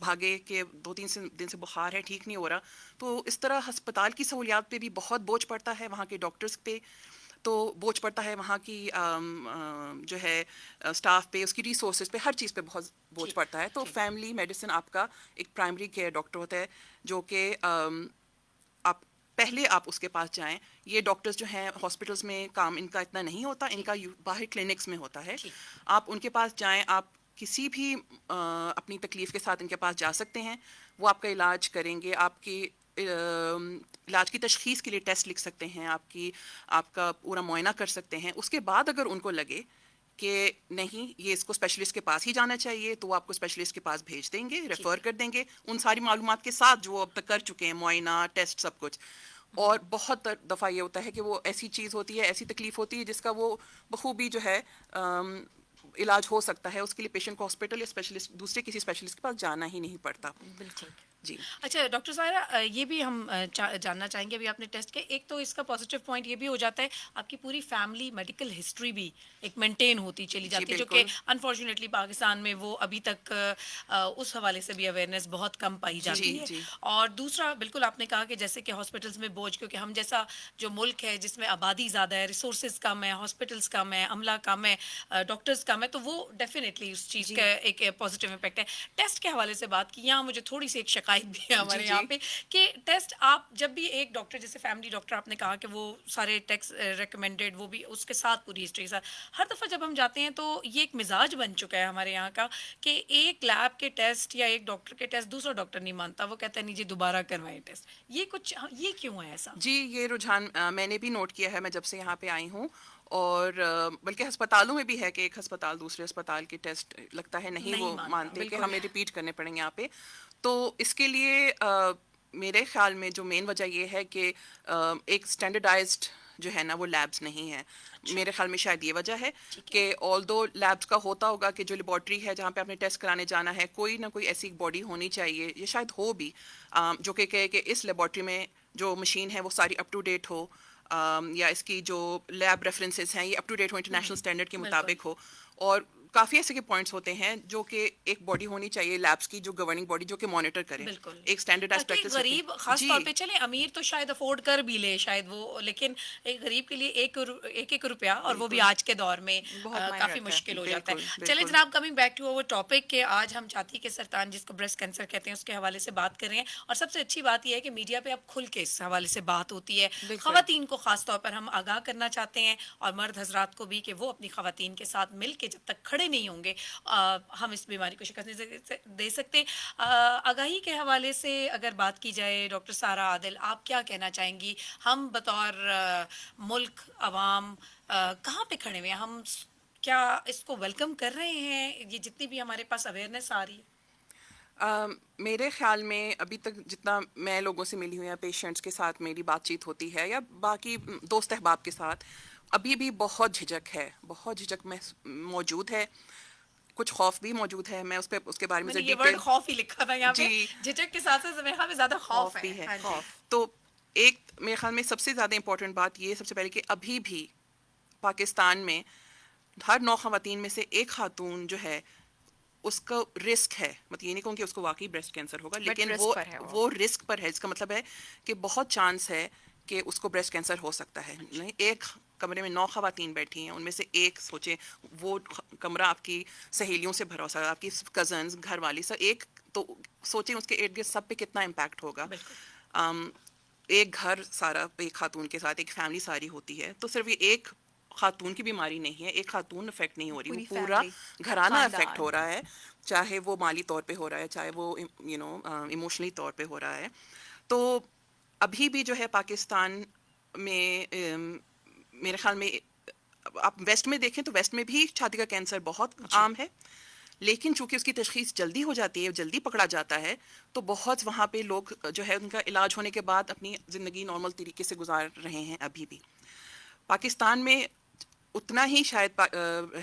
بھاگے کہ 2-3 دن سے بخار ہے, ٹھیک نہیں ہو رہا, تو اس طرح ہسپتال کی سہولیات پہ بھی بہت بوجھ پڑتا ہے, وہاں کے ڈاکٹرز پہ تو بوجھ پڑتا ہے, وہاں کی جو ہے اسٹاف پہ, اس کی ریسورسز پہ, ہر چیز پہ بہت بوجھ پڑتا ہے. تو فیملی میڈیسن آپ کا ایک پرائمری کیئر ڈاکٹر ہوتا ہے جو کہ آپ پہلے آپ اس کے پاس جائیں. یہ ڈاکٹرز جو ہیں ہاسپٹلس میں کام ان کا اتنا نہیں ہوتا, ان کا باہر کلینکس میں ہوتا ہے. آپ ان کے پاس جائیں, آپ کسی بھی اپنی تکلیف کے ساتھ ان کے پاس جا سکتے ہیں, وہ آپ کا علاج کریں گے, آپ کی علاج کی تشخیص کے لیے ٹیسٹ لکھ سکتے ہیں, آپ کا پورا معائنہ کر سکتے ہیں. اس کے بعد اگر ان کو لگے کہ نہیں یہ اس کو اسپیشلسٹ کے پاس ہی جانا چاہیے, تو وہ آپ کو اسپیشلسٹ کے پاس بھیج دیں گے, ریفر کر دیں گے ان ساری معلومات کے ساتھ جو اب تک کر چکے ہیں, معائنہ, ٹیسٹ, سب کچھ. اور بہت دفعہ یہ ہوتا ہے کہ وہ ایسی چیز ہوتی ہے, ایسی تکلیف ہوتی ہے جس کا وہ بخوبی جو ہے علاج ہو سکتا ہے. اس کے لیے پیشنٹ کو ہاسپٹل یا اسپیشلسٹ, دوسرے کسی اسپیشلسٹ کے پاس جانا ہی نہیں پڑتا. بالکل. جی اچھا ڈاکٹر ظاہرہ یہ بھی ہم جاننا چاہیں گے, ابھی آپ نے ٹیسٹ کے, ایک تو اس کا پازیٹیو پوائنٹ یہ بھی ہو جاتا ہے آپ کی پوری فیملی میڈیکل ہسٹری بھی ایک مینٹین ہوتی چلی جی جاتی ہے, جو کہ بالکل. انفارچونیٹلی پاکستان میں وہ ابھی تک اس حوالے سے بھی اویئرنیس بہت کم پائی جی جاتی ہے. جی اور دوسرا بالکل آپ نے کہا کہ جیسے کہ ہاسپٹلس میں بوجھ, کیونکہ ہم جیسا جو ملک ہے جس میں آبادی زیادہ ہے, ریسورسز کم ہے, ہاسپٹلس کم ہے, عملہ کم ہے, ڈاکٹرز کم ہے, تو وہ ڈیفینیٹلی اس چیز کا ایک پازیٹیو امپیکٹ ہے. ٹیسٹ کے حوالے سے بات کی, یہاں مجھے تھوڑی سی ایک شکایت بھی ہے جی ہمارے یہاں جی پہ کہ ٹیسٹ آپ جب بھی ایک ڈاکٹر, جیسے فیملی ڈاکٹر آپ نے کہا کہ وہ سارے ٹیکس ریکمینڈیڈ, وہ بھی اس کے ساتھ پوری ہسٹری کے ساتھ, ہر دفعہ جب ہم جاتے ہیں تو یہ ایک مزاج بن چکا ہے ہمارے یہاں کا کہ ایک لیب کے ٹیسٹ یا ایک ڈاکٹر کے ٹیسٹ دوسرا ڈاکٹر نہیں مانتا, وہ کہتا ہے نہیں جی دوبارہ کروائیں ٹیسٹ. یہ کیوں ہے ایسا؟ جی, یہ رجحان میں نے بھی نوٹ کیا ہے, میں جب سے یہاں پہ آئی ہوں. اور بلکہ ہسپتالوں میں بھی ہے کہ ایک ہسپتال دوسرے ہسپتال کے ٹیسٹ لگتا ہے نہیں وہ مانتا مانتے, کہ بالکل. ہمیں ریپیٹ کرنے پڑیں گے یہاں پہ. تو اس کے لیے میرے خیال میں جو مین وجہ یہ ہے کہ ایک اسٹینڈرڈائزڈ جو ہے نا وہ لیبس نہیں ہیں. میرے خیال میں شاید یہ وجہ ہے کہ آل دو لیبس کا ہوتا ہوگا کہ جو لیبارٹری ہے جہاں پہ آپ نے ٹیسٹ کرانے جانا ہے, کوئی نہ کوئی ایسی باڈی ہونی چاہیے, یہ شاید ہو بھی, جو کہ کہے کہ اس لیبارٹری میں جو مشین ہے وہ ساری اپ ٹو ڈیٹ ہو, یا اس کی جو لیب ریفرنسز ہیں یہ اپ ٹو ڈیٹ ہو, انٹرنیشنل اسٹینڈرڈ کے مطابق ہو. اور کافی ایسے کے پوائنٹس ہوتے ہیں جو کہ ایک باڈی ہونی چاہیے لیبس کی, جو گورننگ باڈی, جو کہ مانیٹر کرے, بالکل, ایک اسٹینڈرڈائز تاکہ پریکٹس رکھے. غریب خاص جی طور پہ, چلے امیر تو شاید افورڈ کر بھی لے شاید وہ, لیکن ایک غریب کے لیے ایک روپیہ, اور وہ بھی آج کے دور میں بہت معنی کافی رکھتا ہے. مشکل ہو جاتا بالکل ہے. چلے بالکل. جناب, coming back to our topic کہ آج ہم چھاتی کے سرطان جس کو بریسٹ کینسر کہتے ہیں اس کے حوالے سے بات کر رہے ہیں, اور سب سے اچھی بات یہ ہے کہ میڈیا پہ اب کھل کے اس حوالے سے بات ہوتی ہے. بالکل. خواتین کو خاص طور پر ہم آگاہ کرنا چاہتے ہیں, اور مرد حضرات کو بھی, کہ وہ اپنی خواتین کے ساتھ مل کے جب تک کھڑے نہیں ہوں گے ہم اس بیماری کو شکست نہیں دے سکتے. آگاہی کے حوالے سے اگر بات کی جائے, ڈاکٹر سارہ عادل آپ کیا کہنا چاہیں گی؟ ہم بطور ملک عوام کہاں پہ کھڑے ہوئے ہیں؟ ہم کیا اس کو ویلکم کر رہے ہیں, یہ جتنی بھی ہمارے پاس اویئرنیس آ رہی ہے؟ میرے خیال میں ابھی تک جتنا میں لوگوں سے ملی ہوں یا پیشنٹس کے ساتھ میری بات چیت ہوتی ہے, یا باقی دوست احباب کے ساتھ, ابھی بھی بہت جھجک ہے, بہت جھجک میں موجود ہے, کچھ خوف بھی موجود ہے. میں اس کے بارے میں میں نے یہ ڈیٹیل, ورڈ خوف ہی لکھا تھا یہاں پہ, جی جھجک کے ساتھ ساتھ میرے زیادہ خوف بھی ہے. ہاں جی. خوف. تو ایک میرے خیال میں سب سے زیادہ امپورٹنٹ بات یہ سب سے پہلے کہ ابھی بھی پاکستان میں ہر 9 خواتین میں سے ایک خاتون جو ہے اس کا رسک ہے, مطلب یہ نہیں کہوں کہ اس کو واقعی بریسٹ کینسر ہوگا, بٹ لیکن رسک پر ہے وہ رسک پر ہے. اس کا مطلب ہے کہ بہت چانس ہے کہ اس کو بریسٹ کینسر ہو سکتا ہے. ایک کمرے میں 9 خواتین بیٹھی ہیں, ان میں سے ایک سوچیں وہ کمرہ آپ کی سہیلیوں سے بھرا ہو سکتا ہے, آپ کی کزنز, گھر والی, سب ایک, تو سوچیں اس کے ارد گرد سب پہ کتنا امپیکٹ ہوگا. ایک گھر سارا ایک خاتون کے ساتھ, ایک فیملی ساری ہوتی ہے, تو صرف یہ ایک خاتون کی بیماری نہیں ہے, ایک خاتون افیکٹ نہیں ہو رہی, وہ پوری پورا فیملی, گھرانہ افیکٹ خاندان. ہو رہا ہے, چاہے وہ مالی طور پہ ہو رہا ہے, چاہے وہ ایموشنلی طور پہ ہو رہا ہے. تو ابھی بھی جو ہے پاکستان میں میرے خیال میں آپ ویسٹ میں دیکھیں تو ویسٹ میں بھی چھاتی کا کینسر بہت عام ہے, لیکن چونکہ اس کی تشخیص جلدی ہو جاتی ہے, جلدی پکڑا جاتا ہے, تو بہت وہاں پہ لوگ جو ہے ان کا علاج ہونے کے بعد اپنی زندگی نارمل طریقے سے گزار رہے ہیں. ابھی بھی پاکستان میں اتنا ہی شاید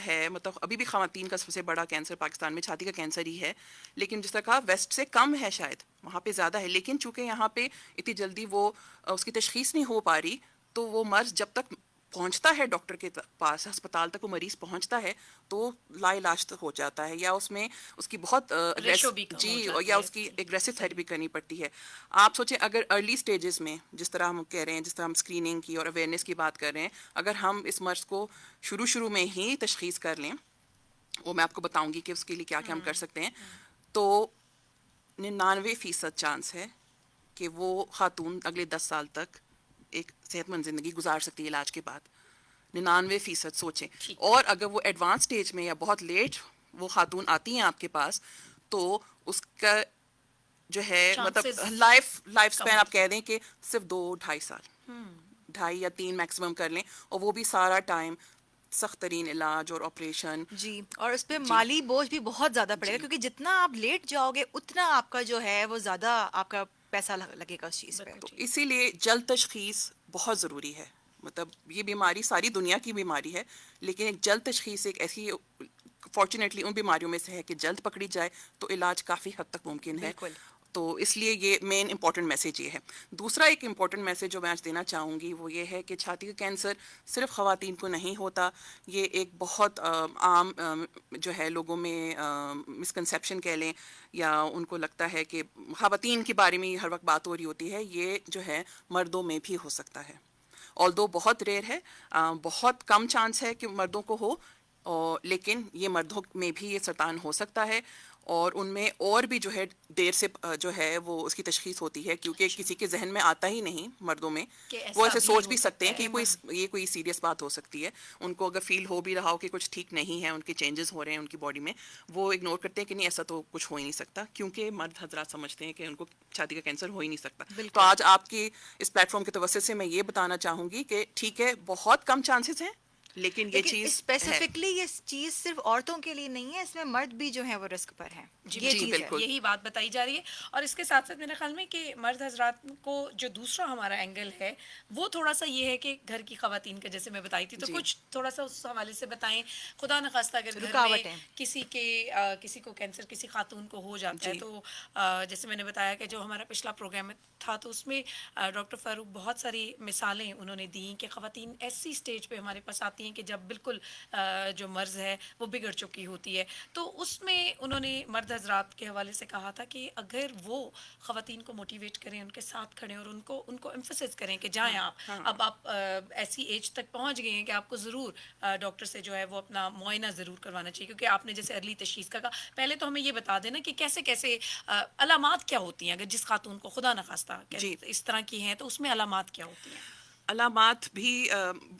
ہے, مطلب ابھی بھی خواتین کا سب سے بڑا کینسر پاکستان میں چھاتی کا کینسر ہی ہے, لیکن جس طرح کہا ویسٹ سے کم ہے, شاید وہاں پہ زیادہ ہے, لیکن چونکہ یہاں پہ اتنی جلدی وہ اس کی تشخیص نہیں ہو پا رہی, تو وہ مرض جب تک پہنچتا ہے ڈاکٹر کے پاس، ہسپتال تک وہ مریض پہنچتا ہے تو لا علاج ہو جاتا ہے، یا اس میں اس کی بہت ریشو بھی کم جی ہو یا جاتی ہے اس کی اس کی. ایگریسو صحیح. تھیراپی کرنی پڑتی ہے. آپ سوچیں اگر ارلی سٹیجز میں جس طرح ہم کہہ رہے ہیں، جس طرح ہم اسکریننگ کی اور اویئرنیس کی بات کر رہے ہیں، اگر ہم اس مرض کو شروع میں ہی تشخیص کر لیں، وہ میں آپ کو بتاؤں گی کہ اس کے لیے کیا کیا ہم کر سکتے ہیں، تو 99% چانس ہے کہ وہ خاتون اگلے 10 سال تک ایک صحت مند زندگی گزار سکتی ہے علاج کے بعد. 99% سوچیں. ٹھیک. اور اگر وہ ایڈوانس سٹیج میں یا بہت لیٹ وہ خاتون آتی ہیں آپ کے پاس، تو اس کا جو ہے مطلب چانسز لائف کم سپین آپ ہوتے کہہ دیں کہ صرف 2-2.5 سال، 2.5 یا 3 میکسیمم کر لیں، اور وہ بھی سارا ٹائم سخت ترین علاج اور آپریشن. جی، اور اس پہ جی مالی بوجھ بھی بہت زیادہ پڑے گا، جی کیونکہ جتنا آپ لیٹ جاؤ گے اتنا آپ کا جو ہے وہ زیادہ آپ کا پیسہ لگے گا اس چیز پہ. بالکل تو ٹھیک. اسی لیے جلد تشخیص بہت ضروری ہے. مطلب یہ بیماری ساری دنیا کی بیماری ہے، لیکن ایک جلد تشخیص ایک ایسی فارچونیٹلی ان بیماریوں میں سے ہے کہ جلد پکڑی جائے تو علاج کافی حد تک ممکن ہے. بالکل. تو اس لیے یہ مین امپورٹنٹ میسیج یہ ہے. دوسرا ایک امپورٹنٹ میسیج جو میں آج دینا چاہوں گی وہ یہ ہے کہ چھاتی کا کینسر صرف خواتین کو نہیں ہوتا. یہ ایک بہت عام جو ہے لوگوں میں مسکنسیپشن کہہ لیں، یا ان کو لگتا ہے کہ خواتین کے بارے میں ہر وقت بات ہو رہی ہوتی ہے. یہ جو ہے مردوں میں بھی ہو سکتا ہے، although بہت ریئر ہے، بہت کم چانس ہے کہ مردوں کو ہو، لیکن یہ مردوں میں بھی یہ سرطان ہو سکتا ہے. اور ان میں اور بھی جو ہے دیر سے جو ہے وہ اس کی تشخیص ہوتی ہے، کیونکہ اچھا. کسی کے ذہن میں آتا ہی نہیں مردوں میں. کہ وہ ایسا ایسے بھی سوچ ہو بھی سکتے سکتا ہیں ہے. کہ یہ کوئی سیریس بات ہو سکتی ہے. ان کو اگر فیل ہو بھی رہا ہو کہ کچھ ٹھیک نہیں ہے، ان کے چینجز ہو رہے ہیں ان کی باڈی میں، وہ اگنور کرتے ہیں کہ نہیں ایسا تو کچھ ہو ہی نہیں سکتا، کیونکہ مرد حضرات سمجھتے ہیں کہ ان کو چھاتی کا کینسر ہو ہی نہیں سکتا. تو بالکل. آج آپ کی اس پلیٹ فارم کے توسط سے میں یہ بتانا چاہوں گی کہ ٹھیک ہے بہت کم چانسز ہیں، لیکن یہ چیز ہے. اسپیسیفکلی یہ چیز صرف عورتوں کے لیے نہیں ہے، اس میں مرد بھی جو ہے وہ رسک پر ہیں. جی یہ جی بالکل چیز ہے. بالکل. یہی بات بتائی جا رہی ہے. اور اس کے ساتھ ساتھ میرے خیال میں کہ مرد حضرات کو جو دوسرا ہمارا اینگل ہے وہ تھوڑا سا یہ ہے کہ گھر کی خواتین کا جیسے میں بتائی تھی، تو جی کچھ تھوڑا سا اس حوالے سے بتائیں. خدا نخواستہ اگر گھر میں رکاوٹیں. کسی کو کینسر کسی خاتون کو ہو جاتا ہے، جی تو جیسے میں نے بتایا کہ جو ہمارا پچھلا پروگرام تھا تو اس میں ڈاکٹر فاروق بہت ساری مثالیں انہوں نے دیں کہ خواتین ایسی سٹیج پہ ہمارے پاس آتی ہیں کہ جب بالکل جو مرض ہے وہ بگڑ چکی ہوتی ہے. تو اس میں انہوں نے مرد حضرات کے حوالے سے کہا تھا کہ اگر وہ خواتین کو موٹیویٹ کریں، ان کے ساتھ کھڑیں اور ان کو ایمفسس کریں کہ جائیں ہاں آپ، ہاں اب آپ ایسی ایج تک پہنچ گئے ہیں کہ آپ کو ضرور ڈاکٹر سے جو ہے وہ اپنا معائنہ ضرور کروانا چاہیے. کیونکہ آپ نے جیسے ارلی تشخیص کا کہا، پہلے تو ہمیں یہ بتا دینا کہ کیسے کیسے علامات کیا ہوتی ہیں اگر جس خاتون کو خدا نخواستہ جی. اس طرح کی ہیں تو اس میں علامات کیا ہوتی ہیں. علامات بھی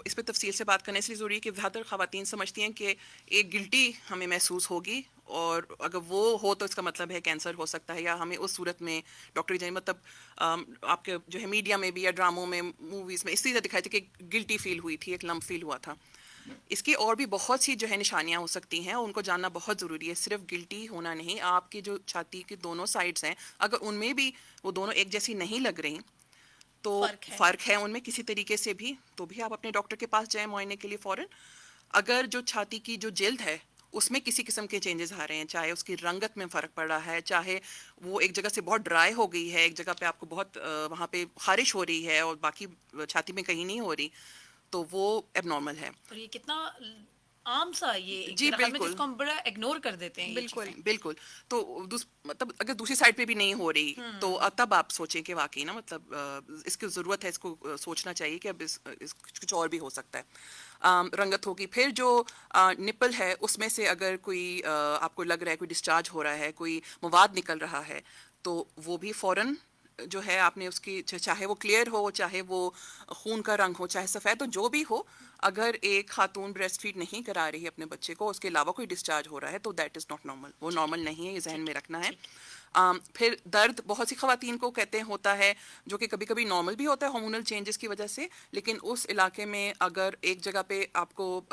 اس پہ تفصیل سے بات کرنے سے ضروری ہے کہ زیادہ تر خواتین سمجھتی ہیں کہ ایک گلٹی ہمیں محسوس ہوگی، اور اگر وہ ہو تو اس کا مطلب ہے کینسر ہو سکتا ہے، یا ہمیں اس صورت میں ڈاکٹر جائیں. مطلب آپ کے جو ہے میڈیا میں بھی یا ڈراموں میں موویز میں اس طرح دکھائی تھی کہ گلٹی فیل ہوئی تھی، ایک لمپ فیل ہوا تھا. اس کی اور بھی بہت سی جو ہے نشانیاں ہو سکتی ہیں، ان کو جاننا بہت ضروری ہے. صرف گلٹی ہونا نہیں، آپ کی جو چھاتی کے دونوں سائڈز ہیں اگر ان میں بھی وہ دونوں ایک جیسی نہیں لگ رہی تو فرق ہے ان میں کسی طریقے سے بھی، تو بھی آپ اپنے ڈاکٹر کے پاس جائیں معائنے کے لیے فوراً. اگر جو چھاتی کی جو جلد ہے اس میں کسی قسم کے چینجز آ رہے ہیں، چاہے اس کی رنگت میں فرق پڑ رہا ہے، چاہے وہ ایک جگہ سے بہت ڈرائی ہو گئی ہے، ایک جگہ پہ آپ کو بہت وہاں پہ خارش ہو رہی ہے اور باقی چھاتی میں کہیں نہیں ہو رہی، تو وہ ایب نارمل ہے. اور یہ کتنا عام سا یہ ایک جی رقم ہے جس بالکل کو ہم بڑا اگنور کر دیتے ہیں یہ بالکل. چیزیں. بالکل. تو مطلب اگر دوسری سائڈ پہ بھی نہیں ہو رہی تو تب آپ سوچیں کہ واقعی نا مطلب اس کی ضرورت ہے، اس کو سوچنا چاہیے کہ اب اس کچھ اور بھی ہو سکتا ہے. رنگت ہوگی. پھر جو نپل ہے اس میں سے اگر کوئی آپ کو لگ رہا ہے کوئی ڈسچارج ہو رہا ہے، کوئی مواد نکل رہا ہے، تو وہ بھی فوراً جو ہے آپ نے اس کی چاہے وہ کلیئر ہو، چاہے وہ خون کا رنگ ہو، چاہے سفید ہو، جو بھی ہو، اگر ایک خاتون بریسٹ فیڈ نہیں کرا رہی ہے اپنے بچے کو، اس کے علاوہ کوئی ڈسچارج ہو رہا ہے تو دیٹ از ناٹ نارمل، وہ ٹھیک ہے. نارمل نہیں ہے، یہ ذہن ٹھیک میں ہے. رکھنا ہے. ٹھیک ہے. پھر درد بہت سی خواتین کو کہتے ہیں ہوتا ہے، جو کہ کبھی کبھی نارمل بھی ہوتا ہے ہارمونل چینجز کی وجہ سے، لیکن اس علاقے میں اگر ایک جگہ پہ آپ کو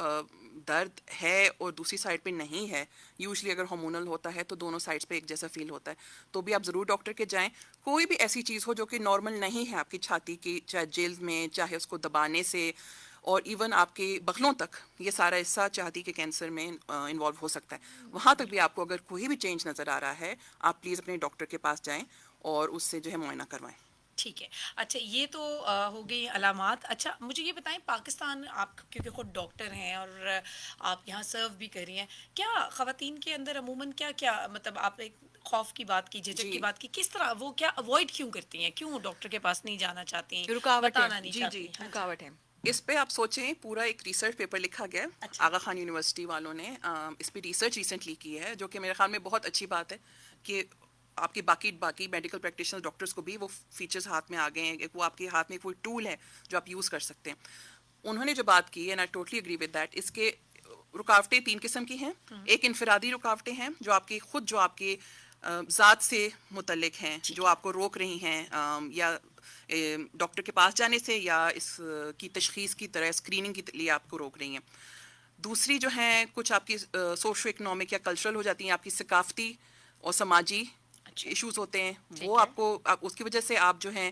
درد ہے اور دوسری سائڈ پہ نہیں ہے، یوزلی اگر ہارمونل ہوتا ہے تو دونوں سائڈس پہ ایک جیسا فیل ہوتا ہے، تو بھی آپ ضرور ڈاکٹر کے جائیں. کوئی بھی ایسی چیز ہو جو کہ نارمل نہیں ہے آپ کی چھاتی کی، چاہے جلد میں، چاہے اس کو دبانے سے، اور ایون آپ کے بغلوں تک، یہ سارا حصہ چھاتی کے کینسر میں انوالو ہو سکتا ہے. وہاں تک بھی آپ کو اگر کوئی بھی چینج نظر آ رہا ہے، آپ پلیز اپنے ڈاکٹر کے پاس جائیں اور اس سے جو ہے معائنہ کروائیں. ٹھیک ہے. اچھا یہ تو ہو گئی علامات. اچھا مجھے یہ بتائیں پاکستان آپ کیونکہ خود ڈاکٹر ہیں اور آپ یہاں سرو بھی کر رہی ہیں, کیا خواتین کے اندر عموماً کیا کیا مطلب آپ ایک خوف کی بات کی, جھجک کی جی بات کی, کس طرح وہ کیا اوائڈ کیوں کرتی ہیں, کیوں ڈاکٹر کے پاس نہیں جانا چاہتی ہیں, رکاوٹ ہے. بتانا نہیں جی چاہتی جی ہیں؟ ہاں جی. رکاوٹ ہے. اس پہ آپ سوچیں پورا ایک ریسرچ پیپر لکھا گیا ہے اچھا آغا خان یونیورسٹی والوں نے اس پہ ریسرچ ریسنٹلی کی ہے, جو کہ میرے خیال میں بہت اچھی بات ہے کہ آپ کی باقی میڈیکل پریکٹیشنر ڈاکٹرس کو بھی وہ فیچرز ہاتھ میں آ گئے ہیں, وہ آپ کے ہاتھ میں کوئی ٹول ہے جو آپ یوز کر سکتے ہیں. انہوں نے جو بات کی and I totally agree with that, اس کے رکاوٹیں 3 قسم کی ہیں. ایک انفرادی رکاوٹیں ہیں جو آپ کی خود جو آپ کے ذات سے متعلق ہیں, جو آپ کو روک رہی ہیں یا ڈاکٹر کے پاس جانے سے یا اس کی تشخیص کی طرح اسکریننگ کے لیے آپ کو روک رہی ہیں. دوسری جو ہیں کچھ آپ کی سوشو اکنامک یا کلچرل ہو جاتی ہیں, آپ کی ثقافتی اور سماجی ایشوز ہوتے ہیں, وہ آپ کو اس کی وجہ سے آپ جو ہیں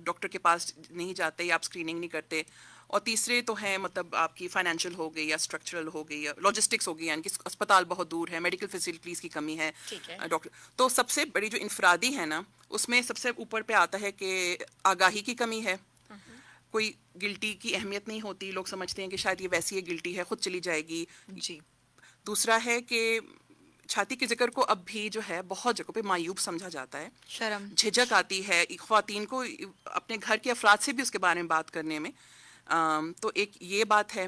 ڈاکٹر کے پاس نہیں جاتے یا آپ اسکریننگ نہیں کرتے. اور تیسرے تو ہیں مطلب آپ کی فائنینشیل ہو گئی یا اسٹرکچرل ہو گئی یا لاجسٹکس ہو گئی, یعنی کہ اسپتال بہت دور ہے, میڈیکل فیسلٹیز کی کمی ہے ڈاکٹر. تو سب سے بڑی جو انفرادی ہے نا, اس میں سب سے اوپر پہ آتا ہے کہ آگاہی کی کمی ہے. کوئی گلٹی کی اہمیت نہیں ہوتی, لوگ سمجھتے ہیں کہ شاید یہ ویسی ہے گلٹی ہے خود چلی جائے گی. جی. دوسرا ہے کہ چھاتی کے ذکر کو اب بھی جو ہے بہت جگہوں پہ معیوب سمجھا جاتا ہے, شرم. جھجک آتی ہے خواتین کو اپنے گھر کے افراد سے بھی اس کے بارے میں بات کرنے میں. تو ایک یہ بات ہے.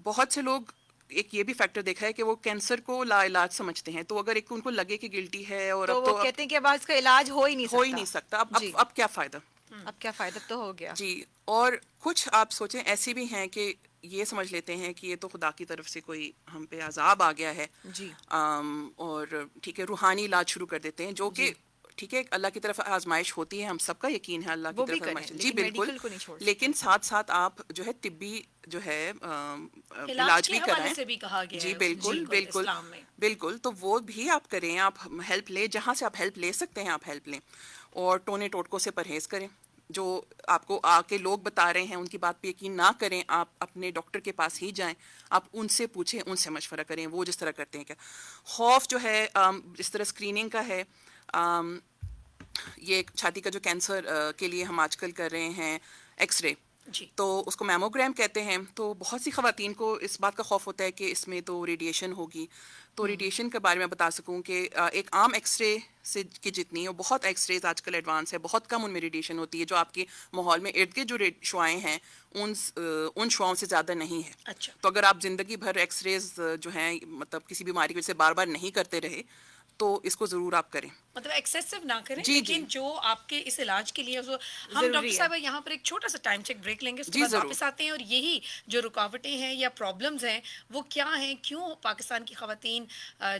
بہت سے لوگ ایک یہ بھی فیکٹر دیکھا ہے کہ وہ کینسر کو لا علاج سمجھتے ہیں, تو اگر ایک ان کو لگے کہ گلٹی ہے اور تو اب وہ کہتے ہیں کہ اب اس کا علاج ہو ہی نہیں سکتا. جی. اب کیا فائدہ. اب کیا فائدہ, اب تو ہو گیا. جی. اور کچھ آپ سوچیں ایسی بھی ہیں کہ یہ سمجھ لیتے ہیں کہ یہ تو خدا کی طرف سے کوئی ہم پہ عذاب آ گیا ہے, جی. اور ٹھیک ہے روحانی علاج شروع کر دیتے ہیں, جو کہ جی. ٹھیک ہے اللہ کی طرف آزمائش ہوتی ہے, ہم سب کا یقین ہے اللہ کی وہ بھی طرف کریں آزمائش. جی لیکن بالکل, میڈیکل کو نہیں چھوڑ لیکن سکتے. ساتھ ساتھ آپ جو ہے طبی جو ہے علاج علاج کے بھی حوالے کرائیں. سے بھی کہا گیا جی ہے بالکل بالکل اسلام میں. بالکل, تو وہ بھی آپ کریں, آپ ہیلپ لیں جہاں سے آپ ہیلپ لے سکتے ہیں, آپ ہیلپ لیں. اور ٹونے ٹوٹکوں سے پرہیز کریں, جو آپ کو آ کے لوگ بتا رہے ہیں ان کی بات پہ یقین نہ کریں, آپ اپنے ڈاکٹر کے پاس ہی جائیں, آپ ان سے پوچھیں, ان سے مشورہ کریں, وہ جس طرح کرتے ہیں. کیا خوف جو ہے جس طرح اسکریننگ کا ہے, یہ چھاتی کا جو کینسر کے لیے ہم آج کل کر رہے ہیں ایکس رے, جی تو اس کو میموگرام کہتے ہیں. تو بہت سی خواتین کو اس بات کا خوف ہوتا ہے کہ اس میں تو ریڈیشن ہوگی. تو ریڈیشن کے بارے میں بتا سکوں کہ ایک عام ایکس رے سے کی جتنی ہے, بہت ایکس ریز آج کل ایڈوانس ہے, بہت کم ان میں ریڈیشن ہوتی ہے. جو آپ کے ماحول میں ارد گرد جو شعائیں ہیں ان شعاؤں سے زیادہ نہیں ہے. اچھا تو اگر آپ زندگی بھر ایکس ریز جو ہیں مطلب کسی بیماری کی وجہ سے بار بار نہیں کرتے رہے, تو اس کو ضرور آپ کریں. مطلب ایکسیسو نہ کریں, جی جی لیکن جو آپ کے اس علاج کے لیے ہم ڈاکٹر ضروری ہے. صاحب یہاں پر ایک چھوٹا سا ٹائم چیک بریک لیں گے, اس کے جی بعد ضرور. واپس آتے ہیں. اور یہی جو رکاوٹیں ہیں یا پرابلمز ہیں وہ کیا ہیں, کیوں پاکستان کی خواتین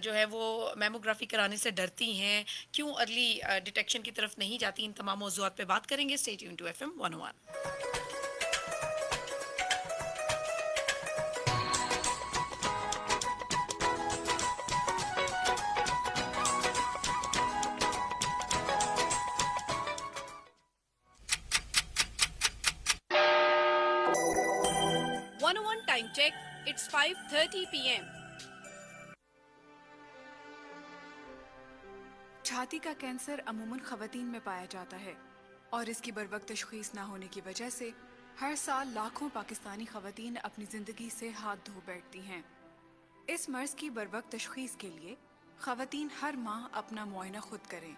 جو ہے وہ میموگرافی کرانے سے ڈرتی ہیں, کیوں ارلی ڈیٹیکشن کی طرف نہیں جاتی, ان تمام موضوعات پہ بات کریں گے. Stay tune to FM 101. Time check. It's 5:30 p.m. چھاتی کا کینسر عموماً خواتین میں پایا جاتا ہے, اور اس کی بروقت تشخیص نہ ہونے کی وجہ سے ہر سال لاکھوں پاکستانی خواتین اپنی زندگی سے ہاتھ دھو بیٹھتی ہیں. اس مرض کی بروقت تشخیص کے لیے خواتین ہر ماہ اپنا معائنہ خود کریں.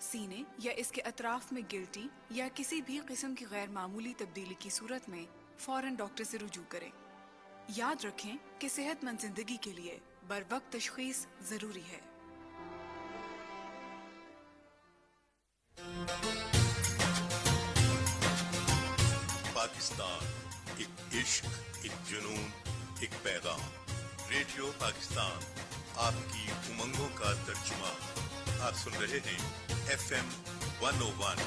سینے یا اس کے اطراف میں گلٹی یا کسی بھی قسم کی غیر معمولی تبدیلی کی صورت میں فوراً ڈاکٹر سے رجوع کریں. یاد رکھیں کہ صحت مند زندگی کے لیے بروقت تشخیص ضروری ہے. پاکستان ایک عشق, ایک جنون, ایک پیغام. ریڈیو پاکستان آپ کی امنگوں کا ترجمہ. آپ سن رہے ہیں FM 101.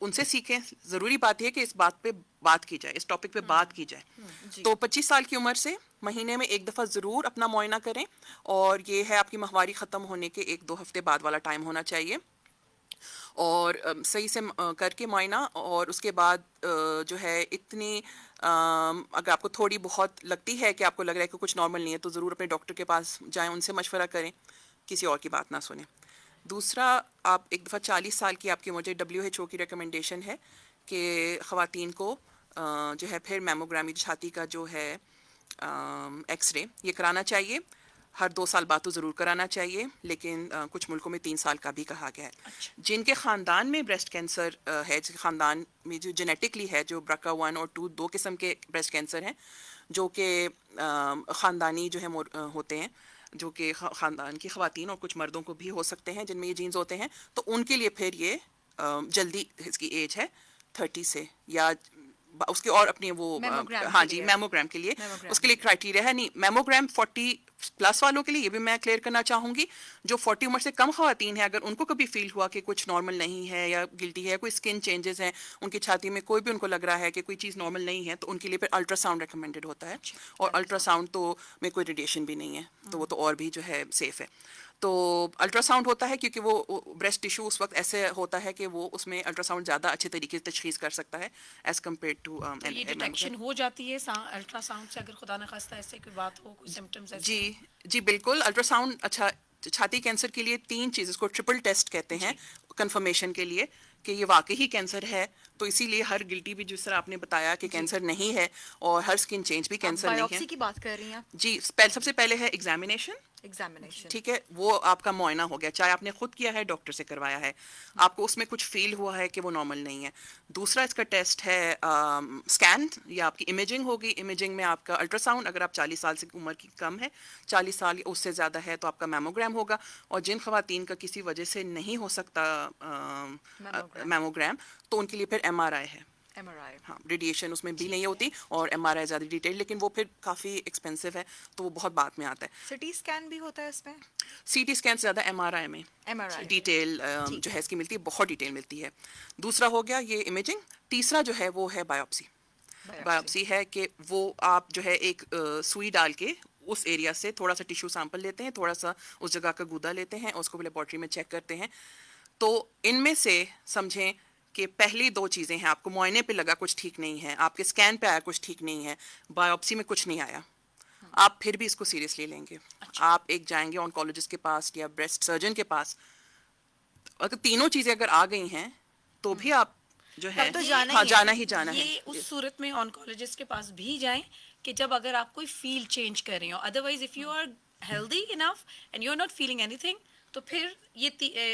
ان سے سیکھیں. ضروری بات یہ ہے کہ اس بات پہ بات کی جائے, اس ٹاپک پہ بات کی جائے. تو 25 سال کی عمر سے مہینے میں ایک دفعہ ضرور اپنا معائنہ کریں, اور یہ ہے آپ کی ماہواری ختم ہونے کے 1-2 ہفتے بعد والا ٹائم ہونا چاہیے. اور صحیح سے کر کے معائنہ, اور اس کے بعد جو ہے اتنی اگر آپ کو تھوڑی بہت لگتی ہے کہ آپ کو لگ رہا ہے کہ کچھ نارمل نہیں ہے, تو ضرور اپنے ڈاکٹر کے پاس جائیں, ان سے مشورہ کریں, کسی اور کی بات نہ سنیں. دوسرا, آپ ایک دفعہ 40 سال کی آپ کی مجھے WHO کی ریکمنڈیشن ہے کہ خواتین کو جو ہے پھر میموگرامی چھاتی کا جو ہے ایکس رے یہ کرانا چاہیے. ہر 2 سال بعد تو ضرور کرانا چاہیے, لیکن کچھ ملکوں میں 3 سال کا بھی کہا گیا ہے. جن کے خاندان میں بریسٹ کینسر ہے, جس کے خاندان میں جو جینیٹکلی ہے, جو BRCA 1 اور 2 2 قسم کے بریسٹ کینسر ہیں, جو کہ خاندانی جو ہے ہوتے ہیں, جو کہ خاندان کی خواتین اور کچھ مردوں کو بھی ہو سکتے ہیں جن میں یہ جینز ہوتے ہیں, تو ان کے لیے پھر یہ جلدی اس کی ایج ہے 30 سے, یا اس کے اور اپنی وہ ہاں جی میموگرام کے لیے اس کے لیے کرائٹیریا ہے نہیں. میموگرام 40 پلس والوں کے لیے, یہ بھی میں کلیئر کرنا چاہوں گی, جو 40 عمر سے کم خواتین ہیں, اگر ان کو کبھی فیل ہوا کہ کچھ نارمل نہیں ہے یا گلٹی ہے, کوئی اسکن چینجز ہیں ان کی چھاتی میں, کوئی بھی ان کو لگ رہا ہے کہ کوئی چیز نارمل نہیں ہے, تو ان کے لیے پھر الٹرا ساؤنڈ ریکمینڈڈ ہوتا ہے. اور الٹرا ساؤنڈ تو میں کوئی ریڈیشن بھی نہیں ہے, تو وہ تو اور بھی جو ہے سیف ہے. تو الٹرا ساؤنڈ ہوتا ہے کیونکہ وہ بریسٹ ٹیشو اس وقت ایسے ہوتا ہے کہ وہ اس میں الٹرا ساؤنڈ زیادہ اچھے طریقے سے تشخیص کر سکتا ہے ایز کمپیئر ٹو یہ ڈیٹیکشن ہو جاتی ہے الٹرا ساؤنڈ سے, اگر خدا نخواستہ ایسے کوئی بات ہو, کوئی سمپٹمز ایسے؟ جی بالکل. الٹرا ساؤنڈ اچھا چھاتی کینسر کے لیے 3 چیز, اس کو ٹرپل ٹیسٹ کہتے ہیں کنفرمیشن کے لیے کہ یہ واقعی ہی کینسر ہے. تو اسی لیے ہر گلٹی بھی جس طرح آپ نے بتایا کہ کینسر نہیں ہے, اور ہر اسکن چینج بھی کینسر نہیں ہے. بایوپسی کی بات کر رہی ہیں آپ؟ جی سب سے پہلے ہے ایگزامینیشن, ٹھیک ہے, وہ آپ کا معائنہ ہو گیا, چاہے آپ نے خود کیا ہے ڈاکٹر سے کروایا ہے, آپ کو اس میں کچھ فیل ہوا ہے کہ وہ نارمل نہیں ہے. دوسرا اس کا ٹیسٹ ہے اسکین, یا آپ کی امیجنگ ہوگی. امیجنگ میں آپ کا الٹرا ساؤنڈ, اگر آپ 40 سال سے عمر کی کم ہے, 40 سال اس سے زیادہ ہے, تو آپ کا میموگرام ہوگا. اور جن خواتین کا کسی وجہ سے نہیں ہو سکتا میموگرام, تو ان کے لیے پھر MRI ہے. ہاں, ریڈیشن اس میں بھی نہیں ہوتی, اور MRI زیادہ ڈیٹیل, لیکن وہ پھر کافی ایکسپینسو ہے, تو وہ بہت بعد میں آتا ہے. سٹی اسکین بھی ہوتا ہے اس میں؟ CT اسکین سے زیادہ MRI میں ڈیٹیل جو ہے اس کی ملتی ہے, بہت ڈیٹیل ملتی ہے. دوسرا ہو گیا یہ امیجنگ. تیسرا جو ہے وہ ہے بایوپسی. بایوپسی ہے کہ وہ آپ جو ہے ایک سوئی ڈال کے اس ایریا سے تھوڑا سا ٹیشو سیمپل لیتے ہیں, تھوڑا سا اس جگہ کا گودا لیتے ہیں, اور اس کو لیبارٹری میں چیک کرتے ہیں. تو ان میں سے سمجھیں کہ پہلی 2 چیزیں ہیں, آپ کو معائنے پہ لگا کچھ ٹھیک نہیں ہے, آپ کے اسکین پہ آیا کچھ ٹھیک نہیں ہے, بایوپسی میں کچھ نہیں آیا, آپ پھر بھی اس کو سیریسلی لیں گے. آپ ایک جائیں گے آنکولوجسٹ کے پاس یا بریسٹ سرجن کے پاس. اگر تینوں چیزیں اگر آ گئی ہیں تو بھی آپ جو ہے جانا ہی جانا ہے. یہ اس صورت میں آنکولوجسٹ کے پاس بھی جائیں کہ جب اگر آپ کوئی فیل چینج کر رہے ہو, otherwise if you are healthy enough and you are not feeling anything, تو پھر یہ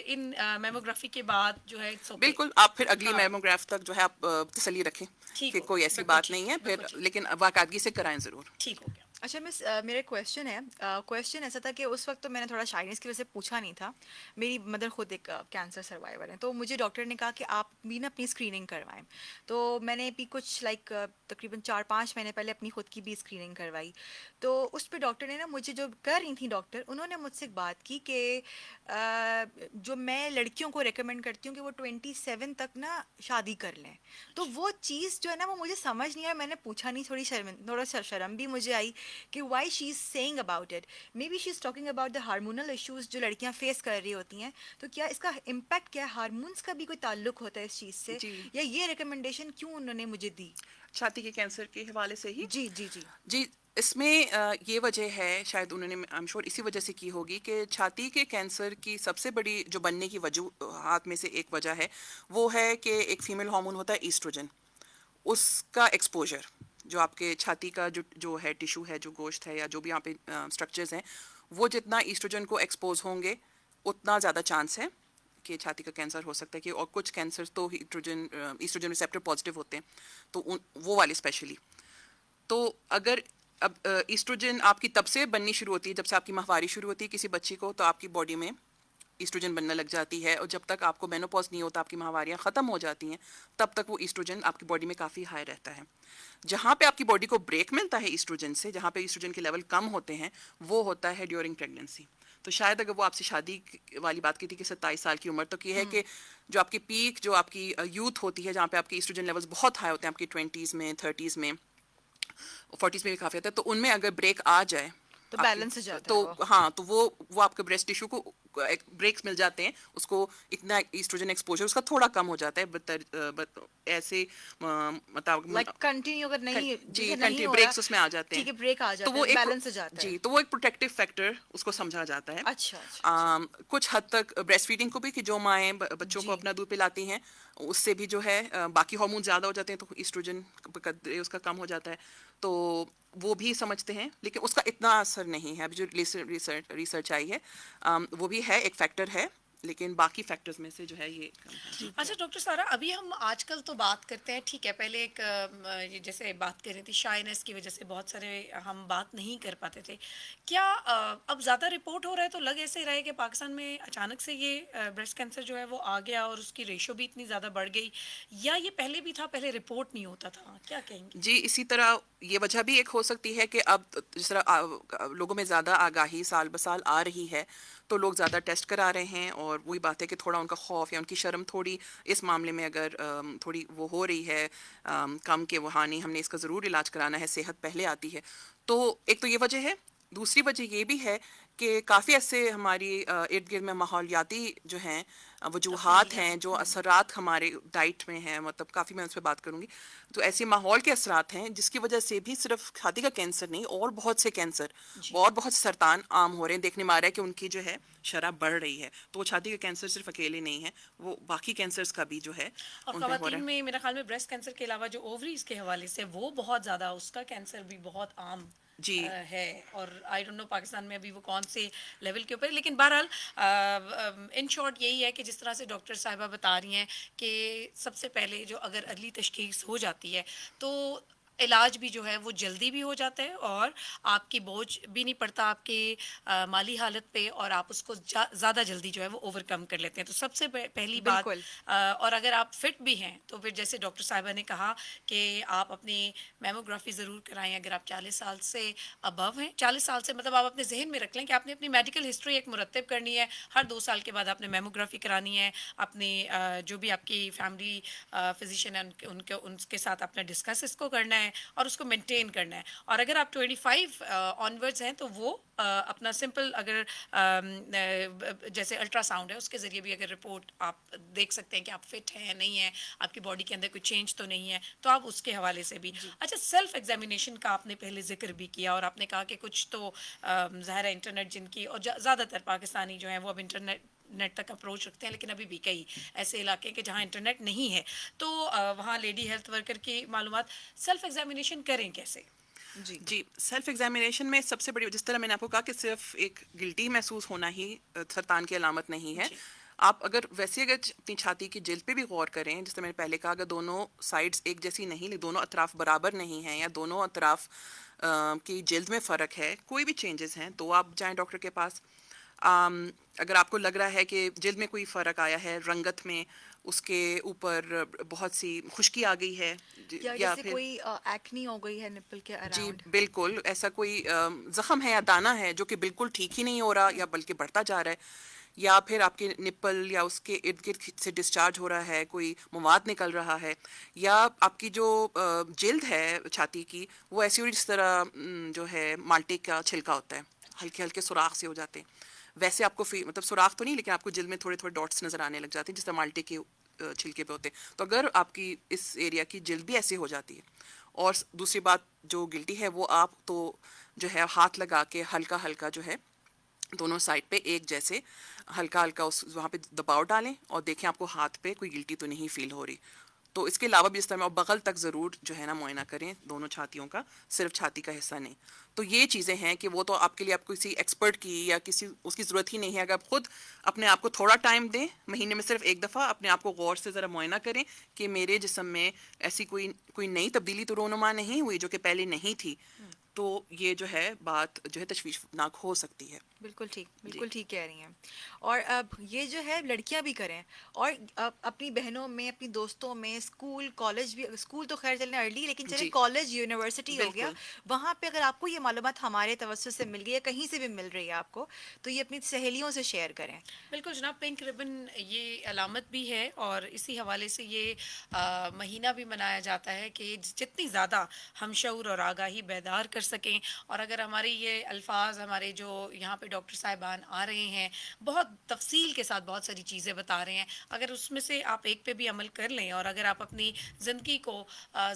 ان میموگرافی کے بعد جو ہے بالکل آپ پھر اگلی میموگراف تک جو ہے آپ تسلی رکھیں کہ کوئی ایسی بات نہیں ہے, پھر لیکن باقاعدگی سے کرائیں ضرور. ٹھیک ہو گیا. اچھا مس, میرا کویشچن ہے, کویشچن ایسا تھا کہ اس وقت تو میں نے تھوڑا شائنس کی وجہ سے پوچھا نہیں تھا. میری مدر خود ایک کینسر سروائیور ہیں, تو مجھے ڈاکٹر نے کہا کہ آپ بھی نا اپنی اسکریننگ کروائیں. تو میں نے بھی کچھ لائک تقریباً 4-5 مہینے پہلے اپنی خود کی بھی اسکریننگ کروائی. تو اس پہ ڈاکٹر نے نا مجھے, جو کر رہی تھیں ڈاکٹر, انہوں نے مجھ سے ایک بات کی کہ جو میں لڑکیوں کو ریکمینڈ کرتی ہوں کہ وہ 27 تک نا شادی کر لیں. تو وہ چیز جو ہے نا وہ مجھے سمجھ نہیں آیا, میں نے پوچھا نہیں, تھوڑا شرم بھی مجھے آئی کہ why she is saying about it. May be she is talking about the hormonal issues جو لڑکیاں فیس کر رہی ہوتی ہیں. تو کیا اس کا امپیکٹ کیا ہے, ہارمونس کا بھی کوئی تعلق ہوتا ہے اس چیز سے, یا یہ ریکمنڈیشن کیوں انہوں نے مجھے دی چھاتی کے کینسر کے حوالے سے ہی؟ جی اس میں یہ وجہ ہے, شاید انہوں نے I'm sure اسی وجہ سے کی ہوگی, کہ چھاتی کے کینسر کی سب سے بڑی جو بننے کی وجوہات میں سے ایک وجہ ہے, وہ ہے کہ ایک فیمیل ہارمون ہوتا ہے ایسٹروجن. اس کا ایکسپوجر جو آپ کے چھاتی کا جو ہے ٹیشو ہے, جو گوشت ہے, یا جو بھی یہاں پہ اسٹرکچرز ہیں, وہ جتنا ایسٹروجن کو ایکسپوز ہوں گے اتنا زیادہ چانس ہے کہ چھاتی کا کینسر ہو سکتا ہے. کہ اور کچھ کینسر تو ایسٹروجن ریسیپٹر پازیٹیو ہوتے ہیں, تو وہ والے اسپیشلی. تو اگر اب ایسٹروجن آپ کی تب سے بننی شروع ہوتی ہے جب سے آپ کی ماہواری شروع ہوتی ہے کسی بچی کو, تو آپ کی باڈی میں ایسٹروجن بننا لگ جاتی ہے, اور جب تک آپ کو مینوپاز نہیں ہوتا, آپ کی ماہواریاں ختم ہو جاتی ہیں, تب تک وہ ایسٹروجن آپ کی باڈی میں کافی ہائی رہتا ہے. جہاں پہ آپ کی باڈی کو بریک ملتا ہے ایسٹروجن سے, جہاں پہ ایسٹروجن کے لیول کم ہوتے ہیں, وہ ہوتا ہے ڈیورنگ پریگننسی. تو شاید اگر وہ آپ سے شادی والی بات کی تھی کہ 27 سال کی عمر، تو یہ ہے کہ جو آپ کی پیک، جو آپ کی یوتھ ہوتی ہے، جہاں پہ آپ کے ایسٹروجن لیولز بہت ہائی ہوتے ہیں، آپ کی 20s میں، 30s میں، 40s میں بھی کافی ہوتا ہے، تو ان میں اگر بریک آ جائے تو آپ کی- بیلنس ہو جاتا تو ہے وہ. ہاں، تو وہ آپ کے بریسٹ ٹیشو کو بریکس مل جاتے ہیں، اس کو اتنا ایسٹروجن ایکسپوجر اس کا تھوڑا کم ہو جاتا ہے، ایسے لائک کنٹینیو اگر نہیں جی جیسے نہیں کنٹینیو ہو رہا بریکس اس میں آ جاتے ہیں، ٹھیک ہے بریک آ تو جاتا وہ ہے ایک بیلنس ہو جاتا ہے. جی، تو وہ ایک پروٹیکٹیو فیکٹر اس کو سمجھا جاتا ہے. اچھا اچھا کچھ حد تک بریسٹ فیڈنگ کو بھی، کہ جو مائیں بچوں کو جی. اپنا دودھ پلاتی ہیں، اس سے بھی جو ہے باقی ہارمون زیادہ ہو جاتے ہیں، تو ایسٹروجن اس کا کم ہو جاتا ہے، تو وہ بھی سمجھتے ہیں، لیکن اس کا اتنا اثر نہیں ہے. ابھی جو ریسرچ آئی ہے وہ بھی ہے، ایک فیکٹر ہے، لیکن باقی فیکٹرز میں سے جو ہے یہ کم ہے. اچھا ڈاکٹر سارا، ابھی ہم آج کل تو بات کرتے ہیں، ٹھیک ہے، پہلے ایک یہ جیسے بات کر رہی تھی شائنس کی وجہ سے بہت سارے ہم بات نہیں کر پاتے تھے. کیا اب زیادہ رپورٹ ہو رہا ہے تو لگ ایسے رہا ہے کہ پاکستان میں اچانک سے یہ بریسٹ کینسر جو ہے وہ آ گیا اور اس کی ریشو بھی اتنی زیادہ بڑھ گئی، یا یہ پہلے بھی تھا، پہلے رپورٹ نہیں ہوتا تھا؟ کیا کہیں گے؟ جی، اسی طرح یہ وجہ بھی ایک ہو سکتی ہے کہ اب جس طرح لوگوں میں زیادہ آگاہی سال بسال آ رہی ہے، تو لوگ زیادہ ٹیسٹ کرا رہے ہیں، اور وہی بات ہے کہ تھوڑا ان کا خوف یا ان کی شرم تھوڑی اس معاملے میں اگر تھوڑی وہ ہو رہی ہے کم، کہ وہ ہاں نہیں، ہم نے اس کا ضرور علاج کرانا ہے، صحت پہلے آتی ہے. تو ایک تو یہ وجہ ہے. دوسری وجہ یہ بھی ہے کہ کافی ایسے ہماری ارد گرد میں ماحولیاتی جو ہیں وجوہات ہیں، جو اثرات ہمارے ڈائٹ میں ہیں، مطلب کافی میں اس پہ بات کروں گی، تو ایسے ماحول کے اثرات ہیں جس کی وجہ سے بھی صرف چھاتی کا کینسر نہیں، اور بہت سے کینسر اور بہت سے سرطان عام ہو رہے ہیں. دیکھنے میں آ رہا ہے کہ ان کی جو ہے شرح بڑھ رہی ہے. تو وہ چھاتی کا کینسر صرف اکیلے نہیں ہے، وہ باقی کینسرز کا بھی جو ہے اور ان پہ ہو رہا خواتین ہے. میں میرے خیال میں بریسٹ کینسر کے علاوہ جو اووریز کے حوالے سے وہ بہت زیادہ، اس کا کینسر بھی بہت عام جی ہے، اور آئی ڈونٹ نو پاکستان میں ابھی وہ کون سے لیول کے اوپر. لیکن بہرحال ان شارٹ یہی ہے کہ جس طرح سے ڈاکٹر صاحبہ بتا رہی ہیں کہ سب سے پہلے جو اگر ارلی تشخیص ہو جاتی ہے تو علاج بھی جو ہے وہ جلدی بھی ہو جاتا ہے، اور آپ کی بوجھ بھی نہیں پڑتا آپ کے مالی حالت پہ، اور آپ اس کو زیادہ جلدی جو ہے وہ اوور کم کر لیتے ہیں. تو سب سے پہلی بات، بالکل. اور اگر آپ فٹ بھی ہیں تو پھر جیسے ڈاکٹر صاحبہ نے کہا کہ آپ اپنی میموگرافی ضرور کرائیں. اگر آپ 40 سال سے ابو ہیں، 40 سال سے مطلب آپ اپنے ذہن میں رکھ لیں کہ آپ نے اپنی میڈیکل ہسٹری ایک مرتب کرنی ہے. ہر 2 سال کے بعد آپ نے میموگرافی کرانی ہے. اپنی جو بھی آپ کی فیملی فزیشین ہے ان کے ساتھ آپ نے ڈسکس اس کو کرنا ہے اور اس کو مینٹین کرنا ہے. اور اگر آپ 25 آنورڈز ہیں تو وہ اپنا سمپل اگر جیسے الٹرا ساؤنڈ ہے اس کے ذریعے بھی اگر رپورٹ آپ دیکھ سکتے ہیں کہ آپ فٹ ہیں نہیں ہیں، آپ کی باڈی کے اندر کوئی چینج تو نہیں ہے، تو آپ اس کے حوالے سے بھی. اچھا، سیلف ایگزامینیشن کا آپ نے پہلے ذکر بھی کیا، اور آپ نے کہا کہ کچھ تو ظاہر ہے انٹرنیٹ جن کی، اور زیادہ تر پاکستانی جو ہیں وہ اب انٹرنیٹ تک اپروچ رکھتے ہیں، لیکن ابھی بھی کئی ایسے علاقے کہ جہاں انٹرنیٹ نہیں ہے، تو وہاں لیڈی ہیلتھ ورکر کی معلومات. سیلف ایگزامینیشن کریں کیسے؟ جی، سیلف ایگزامینیشن میں سب سے بڑی، جس طرح میں نے آپ کو کہا کہ صرف ایک گلٹی محسوس ہونا ہی سرطان کی علامت نہیں ہے. آپ اگر ویسے اگر اپنی چھاتی کی جلد پہ بھی غور کریں، جس طرح میں نے پہلے کہا، اگر دونوں سائڈز ایک جیسی نہیں، دونوں اطراف برابر نہیں ہیں، یا دونوں اطراف کی جلد میں فرق ہے، کوئی بھی چینجز ہیں، تو آپ جائیں ڈاکٹر کے پاس. اگر آپ کو لگ رہا ہے کہ جلد میں کوئی فرق آیا ہے، رنگت میں، اس کے اوپر بہت سی خشکی آ گئی ہے، یا یا جیسے پھر کوئی ایکنی ہو گئی ہے نپل کے جی اراؤنڈ. بالکل، ایسا کوئی زخم ہے یا دانہ ہے جو کہ بالکل ٹھیک ہی نہیں ہو رہا، یا بلکہ بڑھتا جا رہا ہے، یا پھر آپ کے نپل یا اس کے ارد گرد سے ڈسچارج ہو رہا ہے، کوئی مواد نکل رہا ہے، یا آپ کی جو جلد ہے چھاتی کی وہ ایسی ہو جس طرح جو ہے مالٹے کا چھلکا ہوتا ہے، ہلکے ہلکے سوراخ سے ہو جاتے ہیں، ویسے آپ کو مطلب سوراخ تو نہیں، لیکن آپ کو جلد میں تھوڑے تھوڑے ڈاٹس نظر آنے لگ جاتے ہیں جس طرح مالٹے کے چھلکے پہ ہوتے ہیں. تو اگر آپ کی اس ایریا کی جلد بھی ایسے ہو جاتی ہے. اور دوسری بات جو گلٹی ہے، وہ آپ تو جو ہے ہاتھ لگا کے ہلکا ہلکا جو ہے دونوں سائڈ پہ ایک جیسے ہلکا ہلکا وہاں پہ دباؤ ڈالیں، اور دیکھیں آپ کو ہاتھ پہ کوئی گلٹی تو نہیں فیل ہو رہی. تو اس کے علاوہ بھی اس طرح آپ بغل تک ضرور جو ہے نا معائنہ کریں دونوں چھاتیوں کا، صرف چھاتی کا حصہ نہیں. تو یہ چیزیں ہیں کہ وہ تو آپ کے لیے آپ کسی ایکسپرٹ کی یا کسی اس کی ضرورت ہی نہیں ہے. اگر آپ خود اپنے آپ کو تھوڑا ٹائم دیں، مہینے میں صرف ایک دفعہ اپنے آپ کو غور سے ذرا معائنہ کریں کہ میرے جسم میں ایسی کوئی نئی تبدیلی تو رونما نہیں ہوئی جو کہ پہلے نہیں تھی، تو یہ جو ہے بات جو ہے تشویشناک ہو سکتی ہے. بالکل ٹھیک کہہ رہی ہیں. اور اب یہ جو ہے لڑکیاں بھی کریں اور اپنی بہنوں میں اپنی دوستوں میں اسکول کالج بھی, اسکول تو خیر چلنے ارلی, لیکن چلے جی کالج یونیورسٹی ہو گیا, بالکل. وہاں پہ اگر آپ کو یہ معلومات ہمارے توسط سے مل گئی ہے, کہیں سے بھی مل رہی ہے آپ کو, تو یہ اپنی سہیلیوں سے شیئر کریں. بالکل جناب, پنک ربن یہ علامت بھی ہے اور اسی حوالے سے یہ مہینہ بھی منایا جاتا ہے کہ جتنی زیادہ ہم شعور اور آگاہی بیدار کر سکیں. اور اگر ہمارے یہ الفاظ, ہمارے جو یہاں پہ ڈاکٹر صاحبان آ رہے ہیں بہت تفصیل کے ساتھ بہت ساری چیزیں بتا رہے ہیں, اگر اس میں سے آپ ایک پہ بھی عمل کر لیں اور اگر آپ اپنی زندگی کو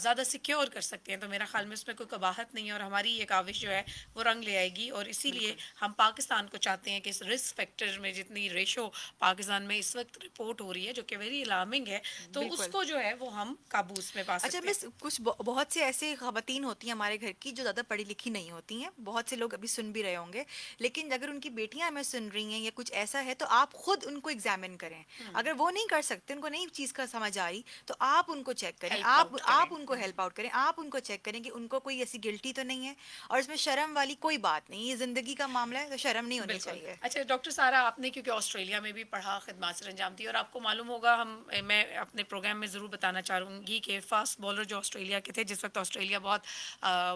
زیادہ سیکیور کر سکتے ہیں, تو میرا خیال میں اس میں کوئی قباحت نہیں ہے اور ہماری یہ کاوش جو ہے وہ رنگ لے آئے گی. اور اسی لیے ہم پاکستان کو چاہتے ہیں کہ اس رسک فیکٹر میں جتنی ریشو پاکستان میں اس وقت رپورٹ ہو رہی ہے جو کہ ویری الارمنگ ہے, تو اس بالکل. کو جو ہے وہ ہم قابو میں پا اچھا سکتے ہیں. مس, کچھ بہت سے ایسے خواتین ہوتی ہیں ہمارے گھر کی جو زیادہ پڑھی لکھی نہیں ہوتی ہیں, بہت سے لوگ ابھی سن بھی رہے ہوں گے, لیکن اگر ان کی بیٹیاں ہمیں سن رہی ہیں یا کچھ ایسا ہے, تو آپ خود ان کو ایگزامن کریں. اگر وہ نہیں کر سکتے, ان کو نہیں چیز کا سمجھ آ رہی, تو آپ ان کو چیک کریں, ہیلپ آپ آؤٹ کریں. ان کو ہیلپ آؤٹ کریں, آپ ان کو چیک کریں کہ ان کو کوئی ایسی گلٹی تو نہیں ہے. اور اس میں شرم والی کوئی بات نہیں, یہ زندگی کا معاملہ ہے, تو شرم نہیں ہونی بالکل. چاہیے. اچھا ڈاکٹر سارا, آپ نے کیونکہ آسٹریلیا میں بھی پڑھا, خدمات سر انجام دی, اور آپ کو معلوم ہوگا, میں اپنے پروگرام میں ضرور بتانا چاہوں گی کہ فاسٹ بالر جو آسٹریلیا کے تھے, جس وقت آسٹریلیا بہت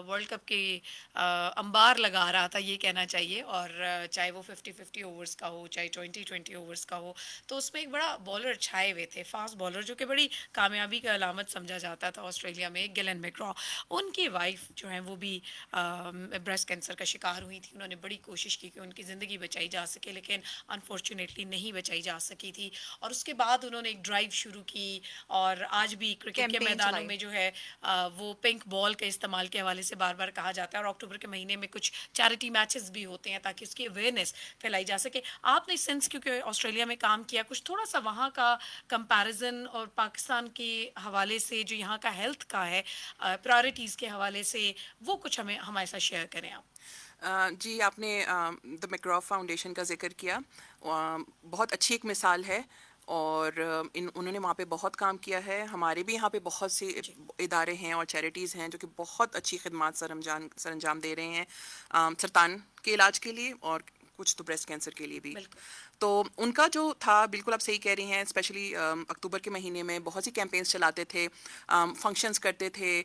ورلڈ کپ کی انبار لگا رہا تھا یہ کہنا چاہیے, اور چاہے وہ 50-50 اوورس کا ہو, چاہے 20-20 اوورس کا ہو, تو اس میں ایک بڑا بالر چھائے ہوئے تھے, فاسٹ بالر, جو کہ بڑی کامیابی کا علامت سمجھا جاتا تھا آسٹریلیا میں, گیلن میکرا. ان کی وائف جو ہیں وہ بھی بریسٹ کینسر کا شکار ہوئی تھی. انہوں نے بڑی کوشش کی کہ ان کی زندگی بچائی جا سکے, لیکن انفارچونیٹلی نہیں بچائی جا سکی تھی. اور اس کے بعد انہوں نے ایک ڈرائیو شروع کی, اور آج بھی کرکٹ کے کیمپین میدانوں چلائی. میں جو ہے وہ پنک بال کے استعمال کے حوالے سے بار بار کہا جاتا ہے, اور اکتوبر کے مہینے میں کچھ چیریٹی میچز بھی ہوتے ہیں تاکہ اس کی اویئرنیس پھیلائی جا سکے. آپ نے سنس کیونکہ آسٹریلیا میں کام کیا, کچھ تھوڑا سا وہاں کا کمپیریزن اور پاکستان کے حوالے سے جو یہاں کا ہیلتھ کا ہے پرائرٹیز کے حوالے سے, وہ کچھ ہمارے ساتھ شیئر کریں آپ. جی, آپ نے دا میکرا فاؤنڈیشن کا ذکر کیا, بہت اچھی ایک مثال ہے, اور انہوں نے وہاں پہ بہت کام کیا ہے. ہمارے بھی یہاں پہ بہت سے ادارے ہیں اور چیریٹیز ہیں جو کہ بہت اچھی خدمات سر انجام دے رہے ہیں سرطان کے علاج کے لیے, اور کچھ تو بریسٹ کینسر کے لیے بھی. بالکل. تو ان کا جو تھا, بالکل آپ صحیح کہہ رہی ہیں, اسپیشلی اکتوبر کے مہینے میں بہت سی کیمپینس چلاتے تھے, فنکشنز کرتے تھے,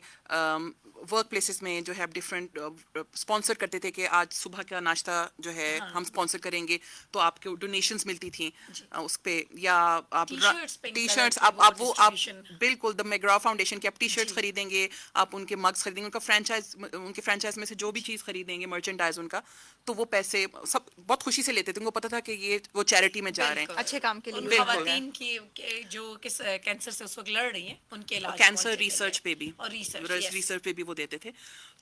ورک پلیسز میں جو ہے ڈفرینٹ اسپانسر کرتے تھے کہ آج صبح کا ناشتہ جو ہے ہم اسپانسر کریں گے, تو آپ کو ڈونیشنز ملتی تھیں اس پہ, یا آپ ٹی شرٹس, آپ وہ آپ بالکل دا میگرا فاؤنڈیشن کی آپ ٹی شرٹس خریدیں گے, آپ ان کے مگس خریدیں گے, ان کے فرینچائز میں سے جو بھی چیز خریدیں گے, مرچنڈائز ان کا, تو وہ پیسے سب بہت خوشی سے لیتے تھے. ان کو پتا تھا کہ یہ وہ چیریٹی میں جا رہے ہیں, اچھے کام کے ان لیے. خواتین کی جو کس کینسر سے اس وقت لڑ رہی ہیں, ان کے علاج کینسر ریسرچ پہ بھی, اور ریسرچ پہ بھی وہ دیتے تھے.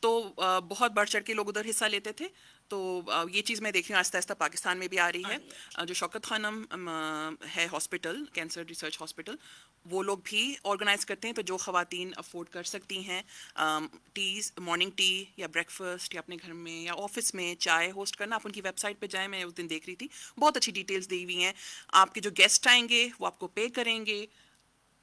تو بہت بڑھ چڑھ کے لوگ ادھر حصہ لیتے تھے. تو یہ چیز میں دیکھ رہی ہوں آہستہ آہستہ پاکستان میں بھی آ رہی ہے. جو شوکت خانم ہے ہاسپٹل, کینسر ریسرچ ہاسپٹل, وہ لوگ بھی آرگنائز کرتے ہیں. تو جو خواتین افورڈ کر سکتی ہیں ٹیز, مارننگ ٹی یا بریک فاسٹ, یا اپنے گھر میں یا آفس میں چائے ہوسٹ کرنا, آپ ان کی ویب سائٹ پہ جائیں, میں اس دن دیکھ رہی تھی, بہت اچھی ڈیٹیلز دی ہوئی ہیں. آپ کے جو گیسٹ آئیں گے وہ آپ کو پے کریں گے,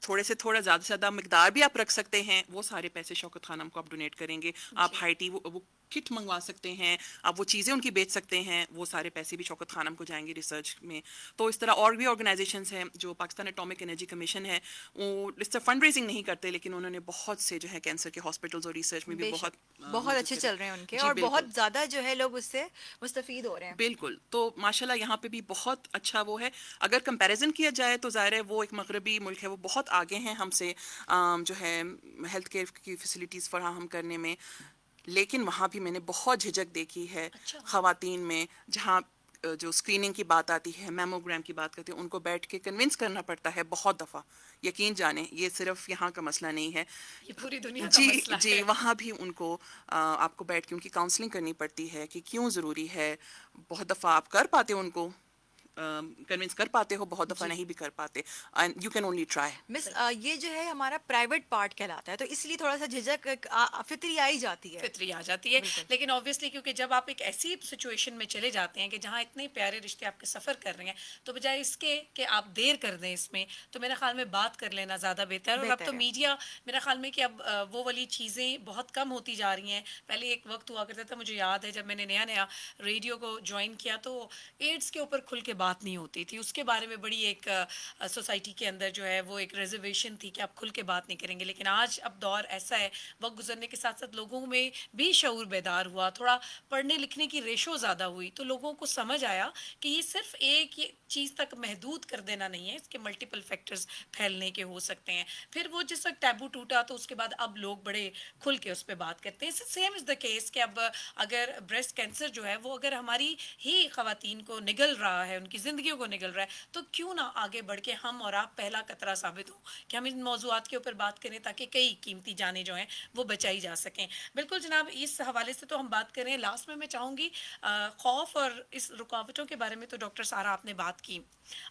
تھوڑے سے تھوڑا زیادہ سے زیادہ مقدار بھی آپ رکھ سکتے ہیں, وہ سارے پیسے شوکت خانم کو آپ ڈونیٹ کریں گے. آپ ہائی ٹی وہ کٹ منگوا سکتے ہیں, آپ وہ چیزیں ان کی بیچ سکتے ہیں, وہ سارے پیسے بھی شوکت خانم کو جائیں گے ریسرچ میں. تو اس طرح اور بھی آرگنائزیشنز ہیں, جو پاکستان اٹامک انرجی کمیشن ہے, وہ اس طرح فنڈ ریزنگ نہیں کرتے, لیکن انہوں نے بہت سے جو ہے کینسر کے ہاسپٹلز اور ریسرچ میں بھی بہت اچھے چل رہے ہیں ان کے, اور بہت زیادہ جو ہے لوگ اس سے مستفید ہو رہے ہیں. بالکل. تو ماشاءاللہ یہاں پہ بھی بہت اچھا وہ ہے. اگر کمپیریزن کیا جائے تو ظاہر ہے وہ ایک مغربی ملک ہے, وہ بہت آگے ہیں ہم سے جو ہے ہیلتھ کیئر کی فیسلٹیز فراہم کرنے میں, لیکن وہاں بھی میں نے بہت جھجک دیکھی ہے خواتین میں. جہاں جو اسکریننگ کی بات آتی ہے, میموگرام کی بات کرتے ہیں, ان کو بیٹھ کے کنونس کرنا پڑتا ہے بہت دفعہ. یقین جانیں یہ صرف یہاں کا مسئلہ نہیں ہے, یہ پوری دنیا کا مسئلہ ہے. جی وہاں بھی ان کو آپ کو بیٹھ کے ان کی کاؤنسلنگ کرنی پڑتی ہے کہ کیوں ضروری ہے. بہت دفعہ آپ کر پاتے ان کو کنونس کر پاتے ہو, بہت دفعہ نہیں بھی کر پاتے, and you can only try. مس یہ جو ہے ہمارا پرائیویٹ پارٹ کہلاتا ہے, تو اس لیے تھوڑا سا جھجک فطری آئی جاتی ہے. فطری آ جاتی ہے, لیکن آبویسلی کیونکہ جب آپ ایک ایسی سچویشن میں چلے جاتے ہیں کہ جہاں اتنے پیارے رشتے آپ کے سفر کر رہے ہیں, تو بجائے اس کے کہ آپ دیر کر دیں اس میں, تو میرے خیال میں بات کر لینا زیادہ بہتر ہے. اور اب تو میڈیا, میرا خیال میں کہ اب وہ والی چیزیں بہت کم ہوتی جا رہی ہیں. پہلے ایک وقت ہوا کرتا تھا, مجھے یاد ہے جب میں نے نیا نیا ریڈیو کو جوائن کیا تو ایڈس کے اوپر کھل کے بات نہیں ہوتی تھی. اس کے بارے میں بڑی ایک سوسائٹی کے اندر جو ہے وہ ایک ریزرویشن تھی کہ آپ کھل کے بات نہیں کریں گے. لیکن آج اب دور ایسا ہے, وقت گزرنے کے ساتھ ساتھ لوگوں میں بھی شعور بیدار ہوا, تھوڑا پڑھنے لکھنے کی ریشو زیادہ ہوئی, تو لوگوں کو سمجھ آیا کہ یہ صرف ایک چیز تک محدود کر دینا نہیں ہے, اس کے ملٹیپل فیکٹرز پھیلنے کے ہو سکتے ہیں. پھر وہ جس وقت ٹیبو ٹوٹا تو اس کے بعد اب لوگ بڑے کھل کے اس پہ بات کرتے ہیں. سیم از دا کیس کہ اب اگر بریسٹ کینسر جو ہے وہ اگر ہماری ہی خواتین کو نگل رہا ہے, ان کی زندگیوں کو نگل رہا ہے, تو کیوں نہ آگے بڑھ کے ہم اور آپ پہلا قطرہ ثابت ہوں کہ ہم ان موضوعات کے اوپر بات کریں تاکہ کئی قیمتی جانیں جو ہیں وہ بچائی جا سکیں. بالکل جناب, اس حوالے سے تو ہم بات کریں. لاسٹ میں چاہوں گی خوف اور اس رکاوٹوں کے بارے میں تو ڈاکٹر سارا آپ نے بات کی.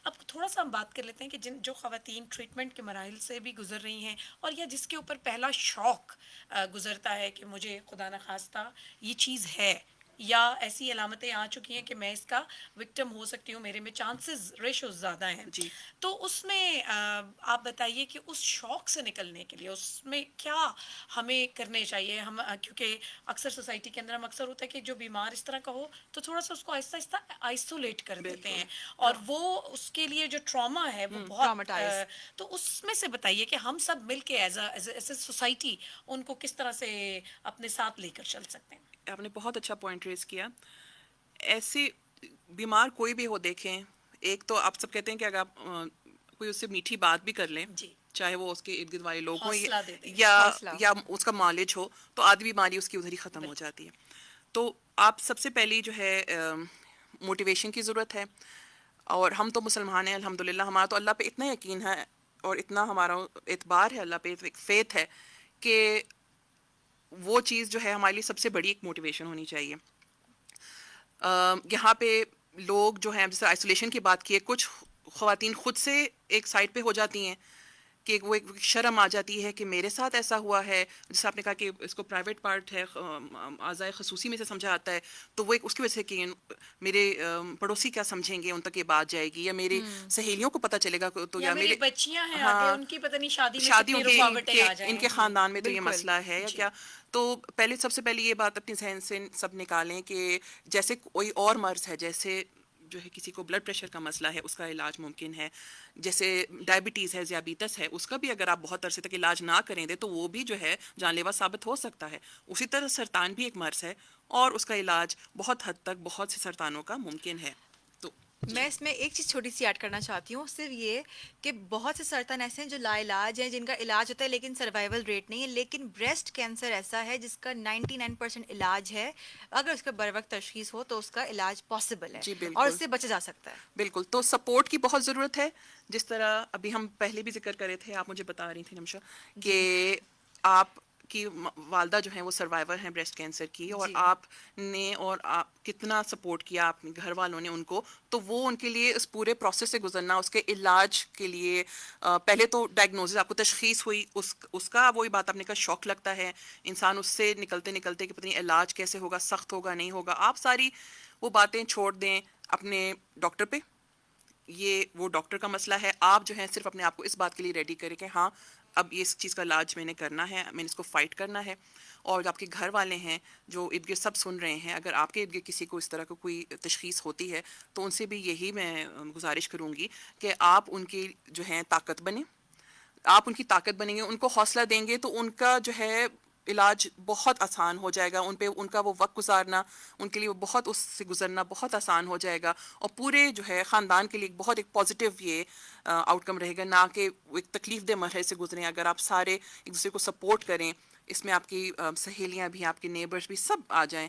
اب تھوڑا سا ہم بات کر لیتے ہیں کہ جو خواتین ٹریٹمنٹ کے مراحل سے بھی گزر رہی ہیں, اور یا جس کے اوپر پہلا شوق گزرتا ہے کہ مجھے خدا نخواستہ یہ چیز ہے, یا ایسی علامتیں آ چکی ہیں کہ میں اس کا وکٹم ہو سکتی ہوں, میرے میں چانسز ریشوز زیادہ ہیں. جی. تو اس میں آپ بتائیے کہ اس شوق سے نکلنے کے لیے اس میں کیا ہمیں کرنے چاہیے. ہم کیونکہ اکثر سوسائٹی کے اندر ہم اکثر ہوتا ہے کہ جو بیمار اس طرح کا ہو تو تھوڑا سا اس کو آہستہ آہستہ آئسولیٹ کر دیتے ہیں, اور وہ اس کے لیے جو ٹراما ہے وہ بہت تو اس میں سے بتائیے کہ ہم سب مل کے ایز اے سوسائٹی ان کو کس طرح سے اپنے ساتھ لے کر چل سکتے ہیں. آپ نے بہت اچھا پوائنٹ ریز کیا. ایسے بیمار کوئی بھی ہو, دیکھیں, ایک تو آپ سب کہتے ہیں کہ اگر آپ کوئی اس سے میٹھی بات بھی کر لیں, جی, چاہے وہ اس کے ارد گرد والے لوگ ہوں حوصلہ دے دیں, یا اس کا مالج ہو, تو آدھی بیماری اس کی ادھر ہی ختم ہو جاتی ہے. تو آپ سب سے پہلی جو ہے موٹیویشن کی ضرورت ہے. اور ہم تو مسلمان ہیں الحمدللہ, ہمارا تو اللہ پہ اتنا یقین ہے اور اتنا ہمارا اعتبار ہے اللہ پہ, ایک فیتھ ہے کہ وہ چیز جو ہے ہمارے لیے سب سے بڑی ایک موٹیویشن ہونی چاہیے. یہاں پہ لوگ جو ہیں, جیسے آئسولیشن کی بات کی ہے, کچھ خواتین خود سے ایک سائڈ پہ ہو جاتی ہیں کہ وہ ایک شرم آ جاتی ہے کہ میرے ساتھ ایسا ہوا ہے. جیسے آپ نے کہا کہ اس کو پرائیویٹ پارٹ ہے, اعضائے خصوصی میں سے سمجھا آتا ہے, تو وہ ایک اس کی وجہ سے کہ میرے پڑوسی کیا سمجھیں گے, ان تک یہ بات جائے گی, یا میری سہیلیوں کو پتہ چلے گا تو یا میری بچیاں ہیں آگے, ان کی پتہ نہیں شادی میں رکاوٹیں آ جائیں, ان کے خاندان میں تو یہ مسئلہ ہے یا کیا. تو سب سے پہلے یہ بات اپنے ذہن سے سب نکالیں کہ جیسے کوئی اور مرض ہے, جیسے جو ہے کسی کو بلڈ پریشر کا مسئلہ ہے, اس کا علاج ممکن ہے. جیسے ڈائبٹیز ہے, ذیابیطس ہے, اس کا بھی اگر آپ بہت عرصے تک علاج نہ کریں دیں تو وہ بھی جو ہے جان لیوا ثابت ہو سکتا ہے. اسی طرح سرطان بھی ایک مرض ہے, اور اس کا علاج بہت حد تک بہت سے سرطانوں کا ممکن ہے. تو میں اس میں ایک چیز چھوٹی سی ایڈ کرنا چاہتی ہوں, صرف یہ کہ بہت سے سرطان ایسے ہیں جو لا علاج ہیں, جن کا علاج ہوتا ہے لیکن سروائیول ریٹ نہیں ہے. لیکن بریسٹ کینسر ایسا ہے جس کا 99% علاج ہے, اگر اس کا بر وقت تشخیص ہو تو اس کا علاج پاسبل ہے, جی بالکل, اور اس سے بچا جا سکتا ہے. بالکل. تو سپورٹ کی بہت ضرورت ہے. جس طرح ابھی ہم پہلے بھی ذکر کر رہے تھے, آپ مجھے بتا رہی تھیں نمشا کہ آپ کی والدہ جو ہیں وہ سروائیور ہیں بریسٹ کینسر کی, اور آپ نے اور کتنا سپورٹ کیا اپنے گھر والوں نے ان کو, تو وہ ان کے لیے اس پورے پروسیس سے گزرنا, اس کے علاج کے لیے پہلے تو ڈائگنوزز, آپ کو تشخیص ہوئی, اس کا وہی بات آپ نے کہا شوق لگتا ہے انسان اس سے نکلتے نکلتے کہ پتہ نہیں علاج کیسے ہوگا, سخت ہوگا نہیں ہوگا. آپ ساری وہ باتیں چھوڑ دیں اپنے ڈاکٹر پہ, یہ وہ ڈاکٹر کا مسئلہ ہے. آپ جو ہے صرف اپنے آپ کو اس بات کے لیے ریڈی کریں کہ ہاں اب یہ اس چیز کا علاج میں نے کرنا ہے, میں نے اس کو فائٹ کرنا ہے. اور جو آپ کے گھر والے ہیں جو ارد گرد سب سن رہے ہیں, اگر آپ کے ارد گرد کسی کو اس طرح کا کوئی تشخیص ہوتی ہے تو ان سے بھی یہی میں گزارش کروں گی کہ آپ ان کی جو ہیں طاقت بنیں, آپ ان کی طاقت بنیں گے, ان کو حوصلہ دیں گے تو ان کا جو ہے علاج بہت آسان ہو جائے گا. ان کا وہ وقت گزارنا, ان کے لیے وہ بہت اس سے گزرنا بہت آسان ہو جائے گا, اور پورے جو ہے خاندان کے لیے بہت ایک پازیٹیو یہ آؤٹ کم رہے گا, نہ کہ ایک تکلیف دہ مرحلے سے گزریں. اگر آپ سارے ایک دوسرے کو سپورٹ کریں, اس میں آپ کی سہیلیاں بھی, آپ کے نیبرز بھی سب آ جائیں,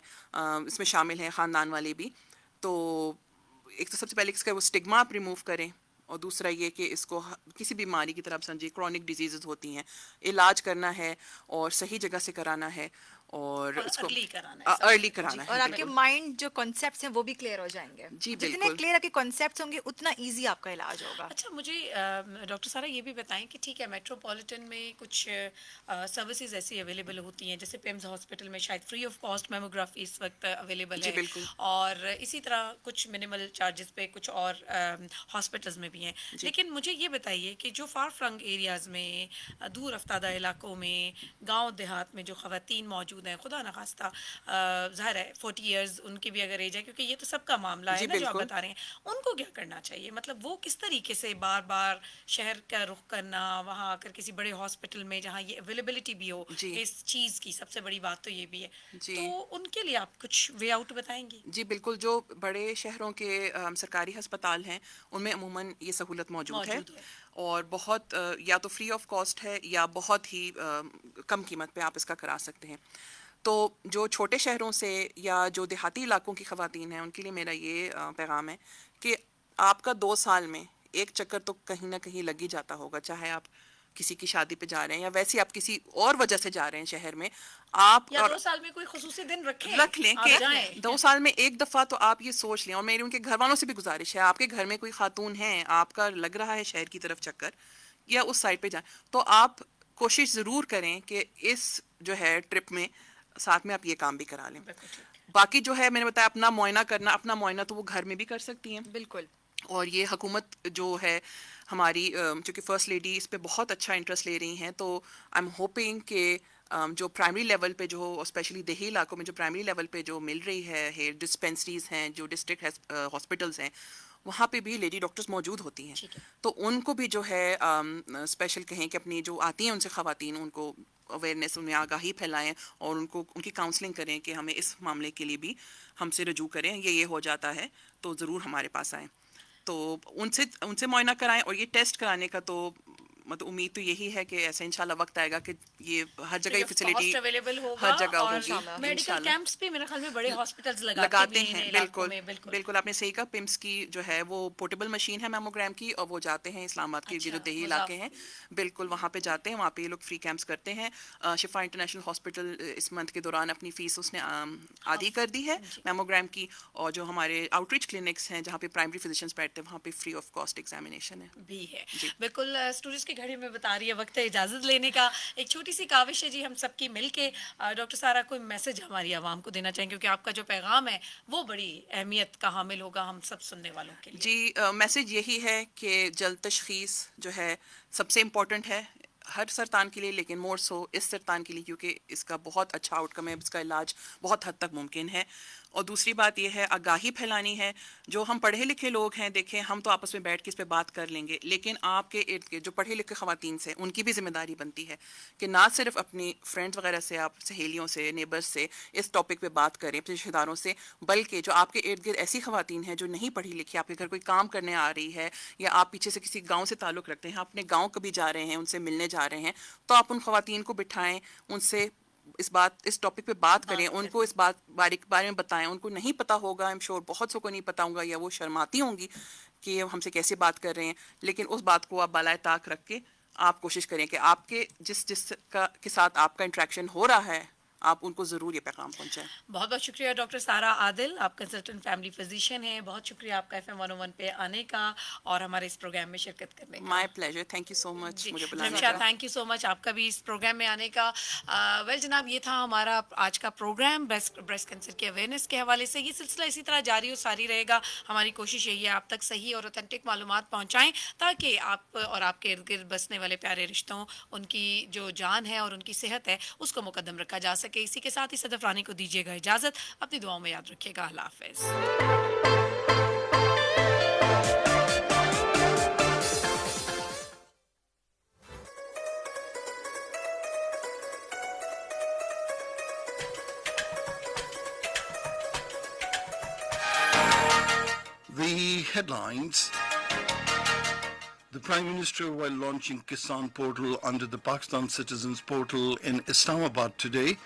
اس میں شامل ہیں خاندان والے بھی, تو ایک تو سب سے پہلے اس کا وہ سٹگما آپ ریموو کریں, اور دوسرا یہ کہ اس کو کسی بیماری کی طرف سمجھیں, کرونک ڈیزیزز ہوتی ہیں, علاج کرنا ہے اور صحیح جگہ سے کرانا ہے. اور اس کو early کرانا ہے ارلی کرانا ہے. اور آپ کے مائنڈ جو کانسیپٹس ہیں وہ بھی کلیئر ہو جائیں گے. جی، جتنے بالکل. کلیئر آپ کے کانسیپٹس ہوں گے اتنا ایزی آپ کا علاج ہوگا. اچھا مجھے ڈاکٹر سارا یہ بھی بتائیں کہ ٹھیک ہے میٹروپولیٹن میں کچھ سروسز ایسی اویلیبل ہوتی ہیں جیسے پیمز ہاسپٹل میں شاید فری آف کاسٹ میموگرافی اس وقت اویلیبل جی، ہے, بالکل. اور اسی طرح کچھ منیمل چارجز پہ کچھ اور ہاسپٹلز میں بھی ہیں. لیکن مجھے یہ بتائیے کہ جو فار فلنگ ایریاز میں, دور افتادہ علاقوں میں, گاؤں دیہات میں جو خواتین موجود ہیں, خدا نخواستہ ظاہر ہے 40 ایئرز ان کی بھی اگر ایج ہے, کیونکہ یہ تو سب کا معاملہ ہے جی، نا جو آپ بالکل. بتا رہے ہیں, ان کو کیا کرنا چاہیے؟ مطلب وہ کس طریقے سے بار بار شہر کا رخ کرنا, وہاں آ کر کسی بڑے ہاسپٹل میں جہاں یہ اویلیبلٹی بھی ہو جی. اس چیز کی, سب سے بڑی بات تو یہ بھی ہے, جی. تو ان کے لیے آپ کچھ وے آؤٹ بتائیں گی؟ جی بالکل, جو بڑے شہروں کے سرکاری ہسپتال ہیں ان میں عموماً یہ سہولت موجود ہے, اور بہت یا تو فری آف کاسٹ ہے یا بہت ہی کم قیمت پہ آپ اس کا کرا سکتے ہیں. تو جو چھوٹے شہروں سے یا جو دیہاتی علاقوں کی خواتین ہیں ان کے لیے میرا یہ پیغام ہے کہ آپ کا 2 سال میں ایک چکر تو کہیں نہ کہیں لگ ہی جاتا ہوگا, چاہے آپ کسی کی شادی پہ جا رہے ہیں یا ویسے آپ کسی اور وجہ سے جا رہے ہیں شہر میں, آپ یا 2 سال میں کوئی خصوصی دن رکھ لیں کہ 2 سال میں ایک دفعہ تو آپ یہ سوچ لیں. اور میری ان کے گھر والوں سے بھی گزارش ہے, آپ کے گھر میں کوئی خاتون ہیں, آپ کا لگ رہا ہے شہر کی طرف چکر یا اس سائڈ پہ جائیں, تو آپ کوشش ضرور کریں کہ اس جو ہے ٹرپ میں ساتھ میں آپ یہ کام بھی کرا لیں. باقی جو ہے میں نے بتایا اپنا معائنہ کرنا, اپنا معائنہ تو وہ گھر میں بھی کر سکتی ہیں. بالکل. اور یہ حکومت جو ہے ہماری, چونکہ فرسٹ لیڈی اس پہ بہت اچھا انٹرسٹ لے رہی ہیں, تو آئی ایم ہوپنگ کہ جو پرائمری لیول پہ جو اسپیشلی دیہی علاقوں میں جو پرائمری لیول پہ جو مل رہی ہے ہیئر ڈسپینسریز ہیں, جو ڈسٹرکٹ ہاسپٹلز ہیں, وہاں پہ بھی لیڈی ڈاکٹرز موجود ہوتی ہیں. تو ان کو بھی جو ہے اسپیشل کہیں کہ اپنی جو آتی ہیں ان سے خواتین, ان کو اویئرنیس, انہیں آگاہی پھیلائیں اور ان کو ان کی کاؤنسلنگ کریں کہ ہمیں اس معاملے کے لیے بھی ہم سے رجوع کریں, یہ ہو جاتا ہے تو ضرور ہمارے پاس آئیں. تو ان سے معائنہ کرائیں. اور یہ ٹیسٹ کرانے کا تو مطلب امید تو یہی ہے کہ ایسے انشاءاللہ وقت آئے گا کہ یہ ہر جگہ یہ فیسلٹی اویلیبل ہوگا, ہر جگہ اور ہوگی میڈیکل کیمپس بھی میرے خیال میں بڑے ہاسپٹلز لگاتے ہیں. علاقوں بالکل میں. بالکل آپ نے صحیح کہا. پمس کی جو ہے وہ پورٹیبل مشین ہے میموگرام کی, اور وہ جاتے ہیں اسلام آباد کے جو دیہی علاقے ہیں, بالکل وہاں پہ جاتے ہیں, وہاں پہ یہ لوگ فری کیمپس کرتے ہیں. شفا انٹرنیشنل ہاسپٹل اس منتھ کے دوران اپنی فیس اس نے عادی کر دی ہے میموگرام کی, اور جو ہمارے آؤٹ ریچ کلینکس ہیں جہاں پہ پرائمری فزیشینس بیٹھتے ہیں وہاں پہ فری آف کاسٹ ایگزامینیشن بھی ہے. بالکل اسٹوڈیوز کی گھڑی میں بتا رہی ہے وقت ہے اجازت لینے کا. ایک چھوٹی سی کاوش ہے جی ہم سب کی مل کے, ڈاکٹر سارا کوئی میسج ہماری عوام کو دینا چاہیں, کیونکہ آپ کا جو پیغام ہے وہ بڑی اہمیت کا حامل ہوگا ہم سب سننے والوں کے لیے. جی میسج یہی ہے کہ جلد تشخیص جو ہے سب سے امپورٹنٹ ہے ہر سرطان کے لیے, لیکن مور سو اس سرطان کے لیے کیونکہ اس کا بہت اچھا آؤٹ کم ہے, اس کا علاج بہت حد تک ممکن ہے. اور دوسری بات یہ ہے آگاہی پھیلانی ہے. جو ہم پڑھے لکھے لوگ ہیں, دیکھیں ہم تو آپس میں بیٹھ کے اس پہ بات کر لیں گے, لیکن آپ کے ارد گرد جو پڑھے لکھے خواتین سے ان کی بھی ذمہ داری بنتی ہے کہ نہ صرف اپنی فرینڈز وغیرہ سے, آپ سہیلیوں سے, نیبرز سے اس ٹاپک پہ بات کریں, اپنے رشتہ داروں سے, بلکہ جو آپ کے ارد گرد ایسی خواتین ہیں جو نہیں پڑھی لکھی, آپ کے گھر کوئی کام کرنے آ رہی ہے, یا آپ پیچھے سے کسی گاؤں سے تعلق رکھتے ہیں, اپنے گاؤں کبھی جا رہے ہیں, ان سے ملنے جا رہے ہیں, تو آپ ان خواتین کو بٹھائیں, ان سے اس ٹاپک پہ بات کریں, ان کو اس بارے میں بتائیں. ان کو نہیں پتا ہوگا, ایم شور بہت سو کو نہیں پتا ہوگا, یا وہ شرماتی ہوں گی کہ ہم سے کیسے بات کر رہے ہیں, لیکن اس بات کو آپ بالائے طاق رکھ کے آپ کوشش کریں کہ آپ کے جس کے ساتھ آپ کا انٹریکشن ہو رہا ہے آپ ان کو ضرور یہ پیغام پہنچائیں. بہت بہت شکریہ ڈاکٹر سارا عادل, آپ کنسلٹنٹ فیملی فزیشین ہیں. بہت شکریہ آپ کا FM 101 پہ آنے کا اور ہمارے اس پروگرام میں شرکت کرنے کا. مائی پلیجر, تھینک یو سو مچ مجھے بلانے رمشا, کا. تھینک یو سو مچ آپ کا بھی اس پروگرام میں آنے کا. ویل جناب, یہ تھا ہمارا آج کا پروگرام بریسٹ کینسر کے اویئرنیس کے حوالے سے. یہ سلسلہ اسی طرح جاری و ساری رہے گا. ہماری کوشش یہی ہے آپ تک صحیح اور اوتھینٹک معلومات پہنچائیں تاکہ آپ اور آپ کے ارد گرد بسنے والے پیارے رشتوں, ان کی جو جان ہے اور ان کی صحت ہے اس کو مقدم رکھا جا سکے. اسی کے ساتھ ہی صدف رانی کو دیجیے گا اجازت. اپنی دعاؤں میں یاد رکھیے گا. اللہ حافظ. The headlines. The Prime Minister, while launching Kisan Portal under the Pakistan Citizens Portal in Islamabad today,